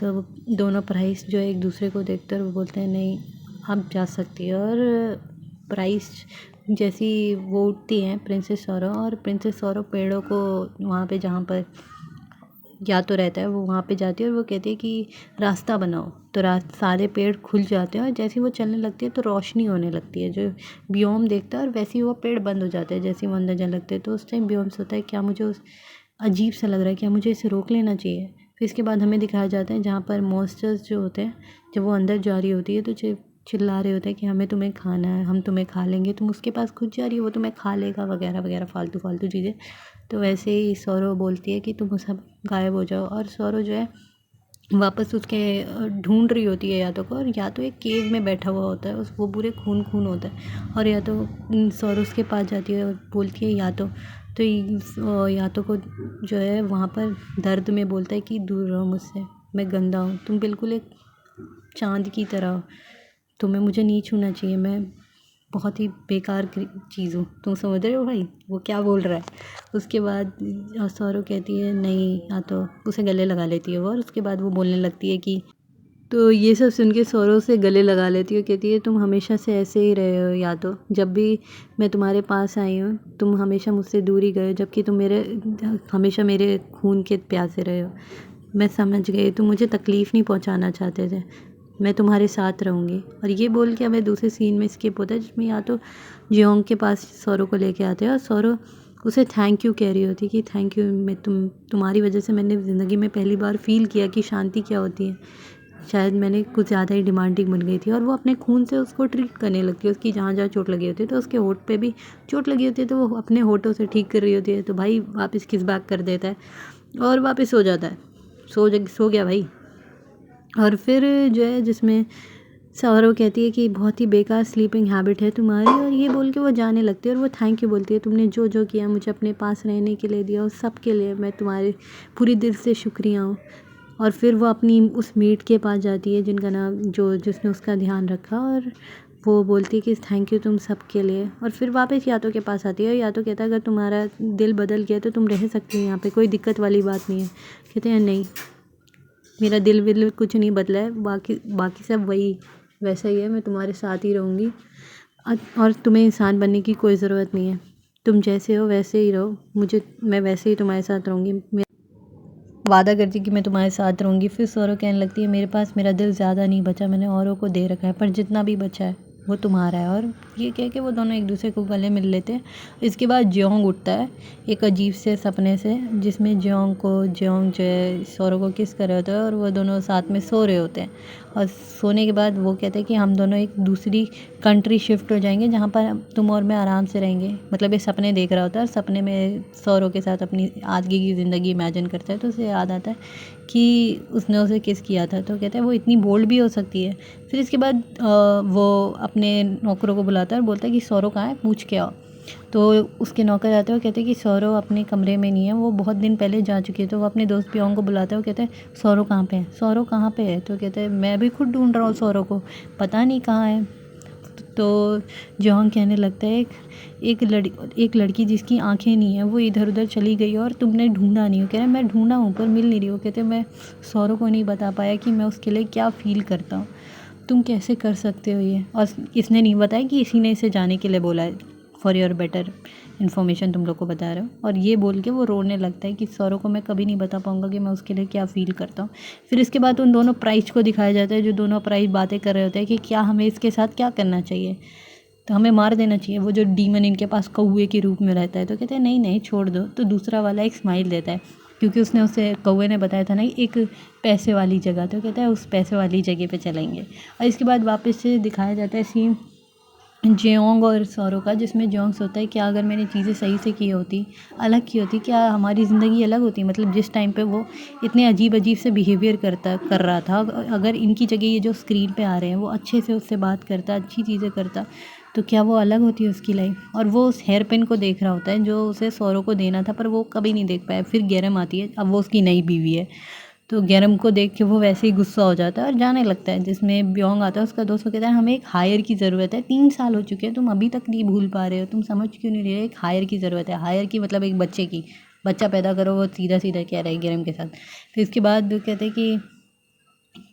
तो दोनों प्राइस जो है एक दूसरे को देखते हैं और वो बोलते हैं नहीं आप जा सकती है। और प्राइस जैसी वो उठती हैं प्रिंसेस सौरव, और प्रिंसेस सौरव पेड़ों को वहाँ पे जहाँ पर यातो रहता है वो वहाँ पे जाती है और वो कहती है कि रास्ता बनाओ। तो सारे पेड़ खुल जाते हैं और जैसे ही वो चलने लगती है तो रोशनी होने लगती है जो ब्योम देखता है, और वैसे ही वो पेड़ बंद हो जाते हैं जैसे ही वो अंदर जाने लगते हैं। तो उस टाइम ब्योम सोचता है क्या मुझे अजीब सा लग रहा है, क्या मुझे इसे रोक लेना चाहिए? फिर इसके बाद हमें दिखाया जाता है जहाँ पर मॉन्स्टर्स जो होते हैं जब वो अंदर जा रही होती है तो चिल्ला रहे होते हैं कि हमें तुम्हें खाना है, हम तुम्हें खा लेंगे, तुम उसके पास खुद जा रही हो वो तुम्हें खा लेगा वगैरह वगैरह फालतू चीज़ें। तो वैसे ही सौरव बोलती है कि तुम सब गायब हो जाओ। और सौरव जो है वापस उसके ढूंढ रही होती है यातो को, और या तो एक केव में बैठा हुआ होता है वो पूरे खून होता है। और या तो सौरव उसके पास जाती है और बोलती है यातो, तो यातो को जो है वहाँ पर दर्द में बोलता है कि दूर रहो मुझसे, मैं गंदा हूँ, तुम बिल्कुल एक चाँद की तरह हो, तुम्हें मुझे नहीं छूना चाहिए, मैं बहुत ही बेकार चीज़ हूँ। तुम समझ रहे हो भाई वो क्या बोल रहा है? उसके बाद सौरव कहती है नहीं, या तो उसे गले लगा लेती है वो, और उसके बाद वो बोलने लगती है कि तो ये सब सुन के सौरव से गले लगा लेती है। कहती है तुम हमेशा से ऐसे ही रहे हो, या तो जब भी मैं तुम्हारे पास आई हूँ तुम हमेशा मुझसे दूर ही गए हो, जबकि तुम हमेशा मेरे खून के प्यासे रहे हो। मैं समझ गई तुम मुझे तकलीफ़ नहीं पहुँचाना चाहते थे, मैं तुम्हारे साथ रहूँगी। और ये बोल के हमें दूसरे सीन में स्किप होता है जिसमें या तो जियोंग के पास सौरो को लेके आते हैं और सौरो उसे थैंक यू कह रही होती है कि थैंक यू, मैं तुम्हारी वजह से मैंने ज़िंदगी में पहली बार फ़ील किया कि शांति क्या होती है। शायद मैंने कुछ ज़्यादा ही डिमांडिंग बन गई थी। और वो अपने खून से उसको ट्रीट करने लगती है, उसकी जहाँ जहाँ चोट लगी होती है तो उसके होंठ पे भी चोट लगी होती है तो वो अपने होठों से ठीक कर रही होती है। तो भाई वापस किस बैक कर देता है और वापस सो जाता है। सो गया भाई। और फिर जो है जिसमें सौरव कहती है कि बहुत ही बेकार स्लीपिंग हैबिट है तुम्हारी, और ये बोल के वो जाने लगती है और वो थैंक यू बोलती है, तुमने जो जो किया मुझे अपने पास रहने के लिए दिया, और सब के लिए मैं तुम्हारे पूरी दिल से शुक्रिया हूँ। और फिर वो अपनी उस मीट के पास जाती है जिनका नाम जिसने उसका ध्यान रखा, और वो बोलती है कि थैंक यू तुम सब के लिए। और फिर वापस यातो के पास आती है और यातो कहता है अगर तुम्हारा दिल बदल गया तो तुम रह सकती हो यहाँ पे, कोई दिक्कत वाली बात नहीं है। कहते हैं नहीं, मेरा दिल विल कुछ नहीं बदला है, बाकी सब वही वैसा ही है, मैं तुम्हारे साथ ही रहूँगी और तुम्हें इंसान बनने की कोई ज़रूरत नहीं है, तुम जैसे हो वैसे ही रहो, मैं वैसे ही तुम्हारे साथ रहूँगी, मैं वादा करती कि मैं तुम्हारे साथ रहूँगी। फिर सौरव कहने लगती है मेरे पास मेरा दिल ज़्यादा नहीं बचा, मैंने औरों को दे रखा है, पर जितना भी बचा है वो तुम्हारा है। और ये कह के वो दोनों एक दूसरे को गले मिल लेते हैं। इसके बाद जियोंग उठता है एक अजीब से सपने से जिसमें जियोंग जो है सौरव को किस कर रहे होता है और वो दोनों साथ में सो रहे होते हैं। और सोने के बाद वो कहते हैं कि हम दोनों एक दूसरी कंट्री शिफ्ट हो जाएंगे जहाँ पर तुम और मैं आराम से रहेंगे। मतलब ये सपने देख रहा होता है और सपने में सौरव के साथ अपनी आगे की ज़िंदगी इमेजिन करता है तो उसे याद आता है कि उसने उसे किस किया था। तो कहता है वो इतनी बोल्ड भी हो सकती है। फिर इसके बाद वो अपने नौकरों को बुलाता है और बोलता है कि सौरव कहाँ है, पूछ के आओ। तो उसके नौकर आते हैं और कहते हैं कि सौरव अपने कमरे में नहीं है, वो बहुत दिन पहले जा चुकी है। तो वो अपने दोस्त पियोंग को बुलाता है और कहते हैं सौरव कहाँ पे है, सौरव कहाँ पे है। तो कहते हैं मैं भी खुद ढूंढ रहा हूँ सौरव को, पता नहीं कहाँ है। तो जोंग कहने लगता है एक लड़की जिसकी आंखें नहीं है वो इधर उधर चली गई और तुमने ढूंढा नहीं हो। कह रहे मैं ढूंढा हूँ पर मिल नहीं रही हो। कहते मैं सौरव को नहीं बता पाया कि मैं उसके लिए क्या फ़ील करता हूँ, तुम कैसे कर सकते हो ये। और इसने नहीं बताया कि इसी ने इसे जाने के लिए बोला है, फॉर योर बेटर इन्फॉर्मेशन तुम लोग को बता रहे हो। और ये बोल के वो रोने लगता है कि सौरव को मैं कभी नहीं बता पाऊँगा कि मैं उसके लिए क्या फ़ील करता हूँ। फिर इसके बाद उन दोनों प्राइज को दिखाया जाता है जो दोनों प्राइज बातें कर रहे होते हैं कि क्या हमें इसके साथ क्या करना चाहिए। तो हमें मार देना चाहिए, वो जो डीमन इनके पास कौवे के रूप में रहता है। तो कहते हैं नहीं नहीं छोड़ दो। तो दूसरा वाला एक स्माइल देता है क्योंकि उसने उसे कौवे ने बताया था ना एक पैसे वाली जगह। तो कहता है उस पैसे वाली जगह पे चलेंगे। और इसके बाद वापस से दिखाया जाता है सीन जियोंग और सौरव का, जिसमें जियोंग सोचता है क्या अगर मैंने चीज़ें सही से की होती, अलग की होती, क्या हमारी ज़िंदगी अलग होती। मतलब जिस टाइम पे वो इतने अजीब से बिहेवियर कर रहा था, अगर इनकी जगह ये जो स्क्रीन पे आ रहे हैं वो अच्छे से उससे बात करता, अच्छी चीज़ें करता, तो क्या वो अलग होती है उसकी लाइफ। और वो उस हेयर पिन को देख रहा होता है जो उसे सौरव को देना था पर वो कभी नहीं देख पाया। फिर गैरम आती है, अब वो उसकी नई बीवी है, तो गैरम को देख के वो वैसे ही गुस्सा हो जाता है और जाने लगता है। जिसमें ब्योंग आता है, उसका दोस्त कहता है हमें एक हायर की ज़रूरत है, 3 साल हो चुके हैं तुम अभी तक नहीं भूल पा रहे हो, तुम समझ क्यों नहीं रहे, एक हायर की ज़रूरत है। हायर की मतलब एक बच्चा पैदा करो, वो सीधा सीधा कह रहा है गैरम के साथ। फिर इसके बाद कहते हैं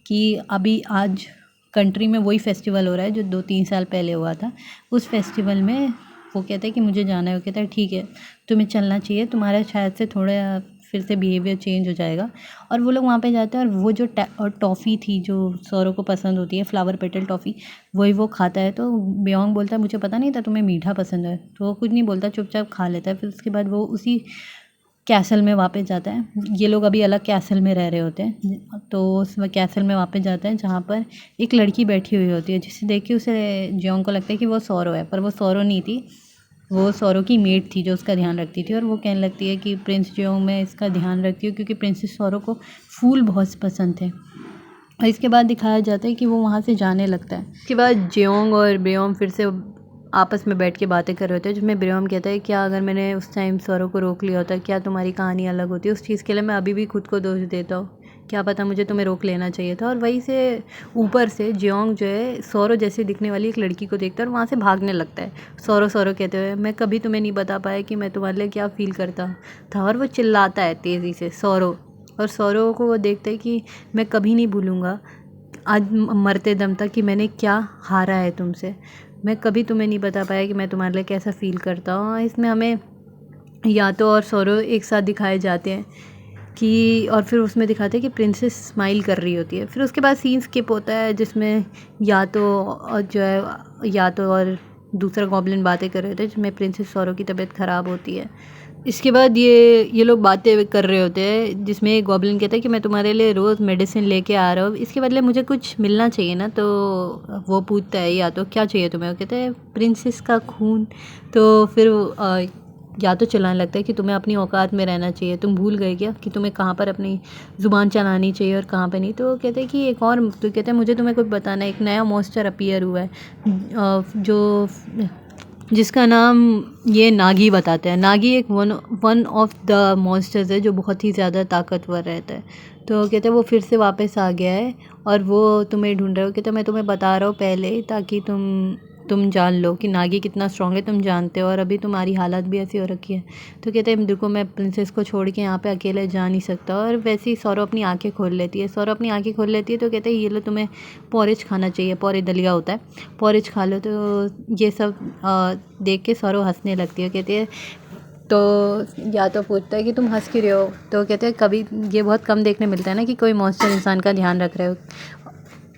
कि अभी आज कंट्री में वही फेस्टिवल हो रहा है जो 2-3 साल पहले हुआ था। उस फेस्टिवल में वो कहता है कि मुझे जाना है। वो कहता है ठीक है तुम्हें चलना चाहिए, तुम्हारा शायद से थोड़ा फिर से बिहेवियर चेंज हो जाएगा। और वो लोग वहाँ पे जाते हैं और वो जो टॉफ़ी थी जो सौरव को पसंद होती है, फ्लावर पेटल टॉफ़ी, वही वो खाता है। तो ब्योंग बोलता है मुझे पता नहीं था तुम्हें मीठा पसंद है। तो वो कुछ नहीं बोलता, चुपचाप खा लेता है। फिर उसके बाद वो उसी कैसल में वापस जाता है। ये लोग अभी अलग कैसल में रह रहे होते हैं, तो उस कैसल में वापस जाता है जहाँ पर एक लड़की बैठी हुई होती है, जिसे देख के उसे जियोंग को लगता है कि वो सौरव है, पर वो सौरव नहीं थी, वो सौरव की मेड थी जो उसका ध्यान रखती थी। और वो कहने लगती है कि प्रिंस जियोंग मैं इसका ध्यान रखती हूँ क्योंकि प्रिंसेस सौरव को फूल बहुत पसंद थे। और इसके बाद दिखाया जाता है कि वो वहाँ से जाने लगता है। इसके बाद जियोंग और ब्योम फिर से आपस में बैठ के बातें कर रहे होते हैं, जिसमें ब्योम कहता है क्या अगर मैंने उस टाइम सौरव को रोक लिया होता, क्या तुम्हारी कहानी अलग होती। उस चीज़ के लिए मैं अभी भी खुद को दोष देता हूँ, क्या पता मुझे तुम्हें रोक लेना चाहिए था। और वहीं से ऊपर से जियोंग जो है सौरव जैसे दिखने वाली एक लड़की को देखता है और वहाँ से भागने लगता है, सौरव कहते हुए मैं कभी तुम्हें नहीं बता पाया कि मैं तुम्हारे लिए क्या फ़ील करता था। और वो चिल्लाता है तेज़ी से सौरव, और सौरव को वो देखता है कि मैं कभी नहीं भूलूँगा आज मरते दम तक कि मैंने क्या हारा है तुमसे, मैं कभी तुम्हें नहीं बता पाया कि मैं तुम्हारे लिए कैसा फ़ील करता हूँ। इसमें हमें यातो और सौरव एक साथ दिखाए जाते हैं कि और फिर उसमें दिखाते हैं कि प्रिंसेस स्माइल कर रही होती है। फिर उसके बाद सीन स्किप होता है जिसमें या तो जो है या तो और दूसरा गॉब्लिन बातें कर रहे होते हैं जिसमें प्रिंसेस सौरो की तबीयत ख़राब होती है। इसके बाद ये लोग बातें कर रहे होते हैं जिसमें एक गॉब्लिन कहता है कि मैं तुम्हारे लिए रोज़ मेडिसिन लेके आ रहा हूँ, इसके बदले मुझे कुछ मिलना चाहिए ना। तो वो पूछता है या तो क्या चाहिए तुम्हें, वो कहते हैं प्रिंसेस का खून। तो फिर या तो चिल्लाने लगता है कि तुम्हें अपनी औकात में रहना चाहिए, तुम भूल गए क्या कि तुम्हें कहाँ पर अपनी ज़ुबान चलानी चाहिए और कहाँ पे नहीं। तो कहते हैं कि एक और, तो कहते हैं मुझे तुम्हें कुछ बताना है, एक नया मॉन्स्टर अपीयर हुआ है जो जिसका नाम ये नागी बताते हैं। नागी एक वन ऑफ द मॉन्स्टर्स है जो बहुत ही ज़्यादा ताकतवर रहता है। तो कहते हैं वो फिर से वापस आ गया है और वो तुम्हें ढूंढ रहे हो। कहते मैं तुम्हें बता रहा हूँ पहले ताकि तुम जान लो कि नागी कितना स्ट्रॉन्ग है, तुम जानते हो, और अभी तुम्हारी हालत भी ऐसी हो रखी है। तो कहते हैं देखो मैं प्रिंसेस को छोड़ के यहाँ पे अकेले जा नहीं सकता। और वैसे ही सौरव अपनी आंखें खोल लेती है। सौरव अपनी आंखें खोल लेती है तो कहते हैं ये लो तुम्हें पॉरेज खाना चाहिए, पॉरेज दलिया होता है, पॉरेज खा लो। तो ये सब देख के सौरव हंसने लगती है। कहती है तो या तो पूछता है कि तुम हंस क्यों रहे हो। तो कहते हैं कभी ये बहुत कम देखने मिलता है ना कि कोई मॉन्स्टर इंसान का ध्यान रख रहे हो।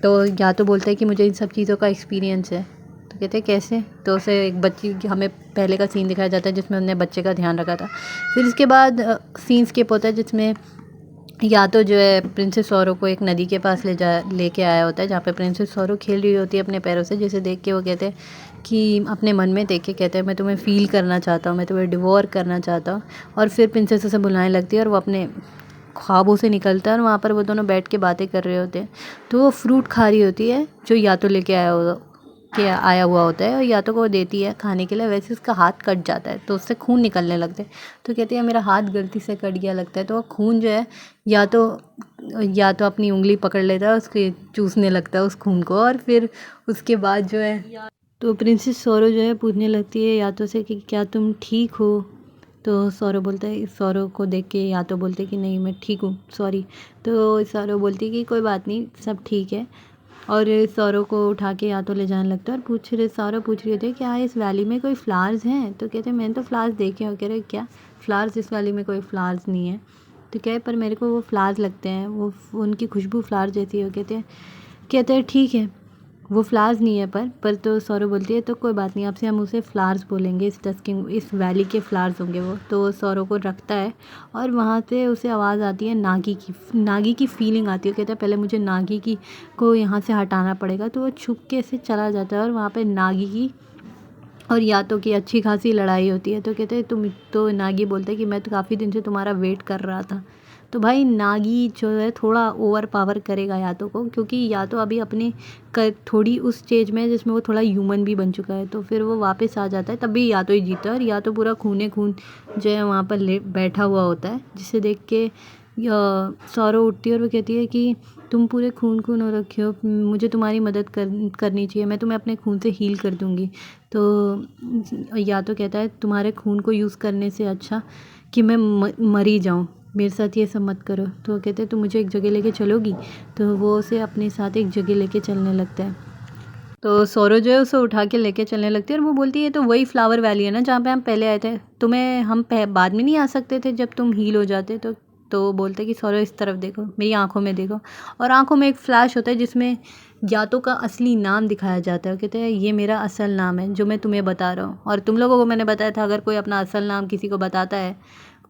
तो या तो बोलता है कि मुझे इन सब चीज़ों का एक्सपीरियंस है। तो कहते हैं कैसे। तो उसे एक बच्ची, हमें पहले का सीन दिखाया जाता है जिसमें उन्होंने बच्चे का ध्यान रखा था। फिर इसके बाद सीन स्किप होता है जिसमें या तो जो है प्रिंसेस सौरो को एक नदी के पास लेके आया होता है जहाँ पे प्रिंसेस सौरो खेल रही होती है अपने पैरों से, जिसे देख के वो कहते हैं कि अपने मन में देख के कहते हैं मैं तुम्हें फ़ील करना चाहता हूँ, मैं तुम्हें डिवोर करना चाहता हूँ। और फिर प्रिंसेस उसे बुलाने लगती है और वो अपने ख्वाबों से निकलता है और वहाँ पर वो दोनों बैठ के बातें कर रहे होते हैं। तो वो फ्रूट खा रही होती है जो या तो लेके आया हुआ होता है और या तो को देती है खाने के लिए। वैसे उसका हाथ कट जाता है तो उससे खून निकलने लगते हैं। तो कहती है मेरा हाथ गलती से कट गया लगता है। तो वो खून जो है या तो अपनी उंगली पकड़ लेता है, उसके चूसने लगता है उस खून को। और फिर उसके बाद जो है तो प्रिंसेस सौरो जो है पूछने लगती है यातो से कि क्या तुम ठीक हो। तो सौरो बोलता है, सौरो को देख के यातो बोलते कि नहीं मैं ठीक हूँ, सॉरी। तो सौरो बोलती है कि कोई बात नहीं, सब ठीक है। और सौरव को उठा के या तो ले जाने लगता है और सौरव पूछ रही होती है क्या इस वैली में कोई फ्लावर्स हैं। तो कहते हैं मैंने तो फ्लावर्स देखे हैं। कह रहे क्या फ्लावर्स, इस वैली में कोई फ्लावर्स नहीं है। तो क्या है पर मेरे को वो फ्लावर्स लगते हैं, वो उनकी खुशबू फ्लावर जैसी है। कहते हैं ठीक है वो फ्लावर्स नहीं है पर तो सौरव बोलती है तो कोई बात नहीं, आपसे हम उसे फ्लावर्स बोलेंगे, इस वैली के फ्लावर्स होंगे वो। तो सौरव को रखता है और वहाँ से उसे आवाज़ आती है नागी की फीलिंग आती है। कहता है पहले मुझे नागी की को यहाँ से हटाना पड़ेगा। तो वो छुप के से चला जाता है और वहाँ पे नागी की और यातो की अच्छी खासी लड़ाई होती है। तो कहते हैं तुम तो नागी बोलते हैं कि मैं तो काफ़ी दिन से तुम्हारा वेट कर रहा था। तो भाई नागी जो है थोड़ा ओवर पावर करेगा यातो को, क्योंकि यातो अभी अपने थोड़ी उस स्टेज में है जिसमें वो थोड़ा ह्यूमन भी बन चुका है। तो फिर वो वापस आ जाता है, तब भी यातो ही जीता है। और यातो पूरा खून जो है वहाँ पर बैठा हुआ होता है, जिसे देख के सौरव उठती है और वो कहती है कि तुम पूरे खून हो रखे हो, मुझे तुम्हारी मदद करनी चाहिए, मैं तुम्हें अपने खून से हील कर दूँगी। तो या तो कहता है तुम्हारे खून को यूज़ करने से अच्छा कि मैं मरी जाऊँ, मेरे साथ ये सब मत करो। तो कहते हैं तुम मुझे एक जगह लेके चलोगी। तो वो उसे अपने साथ एक जगह लेके चलने लगता है। तो सौरव जो है उसे उठा के लेके चलने लगती है और वो बोलती है तो वही फ्लावर वैली है ना जहाँ पे हम पहले आए थे, तुम्हें हम बाद में नहीं आ सकते थे जब तुम हील हो जाते। तो बोलते कि सौरव इस तरफ देखो, मेरी आंखों में देखो। और आंखों में एक फ्लैश होता है जिसमें यातो का असली नाम दिखाया जाता है। कहते हैं ये मेरा असल नाम है जो मैं तुम्हें बता रहा हूँ, और तुम लोगों को मैंने बताया था अगर कोई अपना असल नाम किसी को बताता है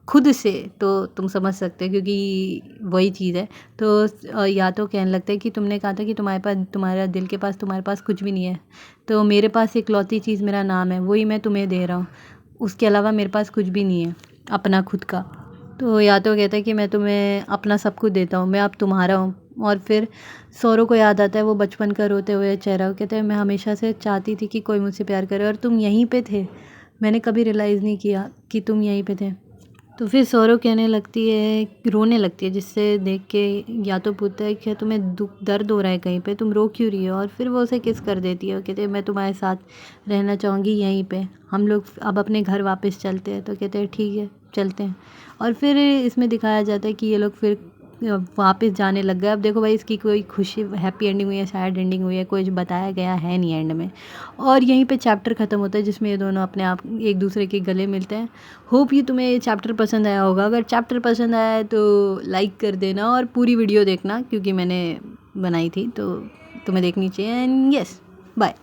खुद से तो तुम समझ सकते हो, क्योंकि वही चीज़ है। तो या तो कहने लगता है कि तुमने कहा था कि तुम्हारा दिल के पास तुम्हारे पास कुछ भी नहीं है, तो मेरे पास इकलौती चीज़ मेरा नाम है, वही मैं तुम्हें दे रहा हूँ, उसके अलावा मेरे पास कुछ भी नहीं है अपना खुद का। तो या तो कहता है कि मैं तुम्हें अपना सब कुछ देता हूँ, मैं अब तुम्हारा हूँ। और फिर सौरव को याद आता है वो बचपन का रोते हुए चेहरा। वो कहते हैं मैं हमेशा से चाहती थी कि कोई मुझसे प्यार करे और तुम यहीं पे थे, मैंने कभी रियलाइज़ नहीं किया कि तुम यहीं पे थे। तो फिर सौरव कहने लगती है, रोने लगती है, जिससे देख के या तो पूछता है क्या तुम्हें दर्द हो रहा है कहीं पे, तुम रो क्यों रही हो। और फिर वो उसे किस कर देती है। वो कहते हैं मैं तुम्हारे साथ रहना चाहूँगी यहीं पे, हम लोग अब अपने घर वापस चलते हैं। तो कहते हैं ठीक है चलते हैं। और फिर इसमें दिखाया जाता है कि ये लोग फिर वापस जाने लग गए। अब देखो भाई इसकी कोई खुशी हैप्पी एंडिंग हुई है, सैड एंडिंग हुई है, कुछ बताया गया है नहीं एंड में। और यहीं पे चैप्टर ख़त्म होता है जिसमें ये दोनों अपने आप एक दूसरे के गले मिलते हैं। होप ये तुम्हें ये चैप्टर पसंद आया होगा। अगर चैप्टर पसंद आया है तो लाइक कर देना और पूरी वीडियो देखना, क्योंकि मैंने बनाई थी तो तुम्हें देखनी चाहिए। And yes, bye.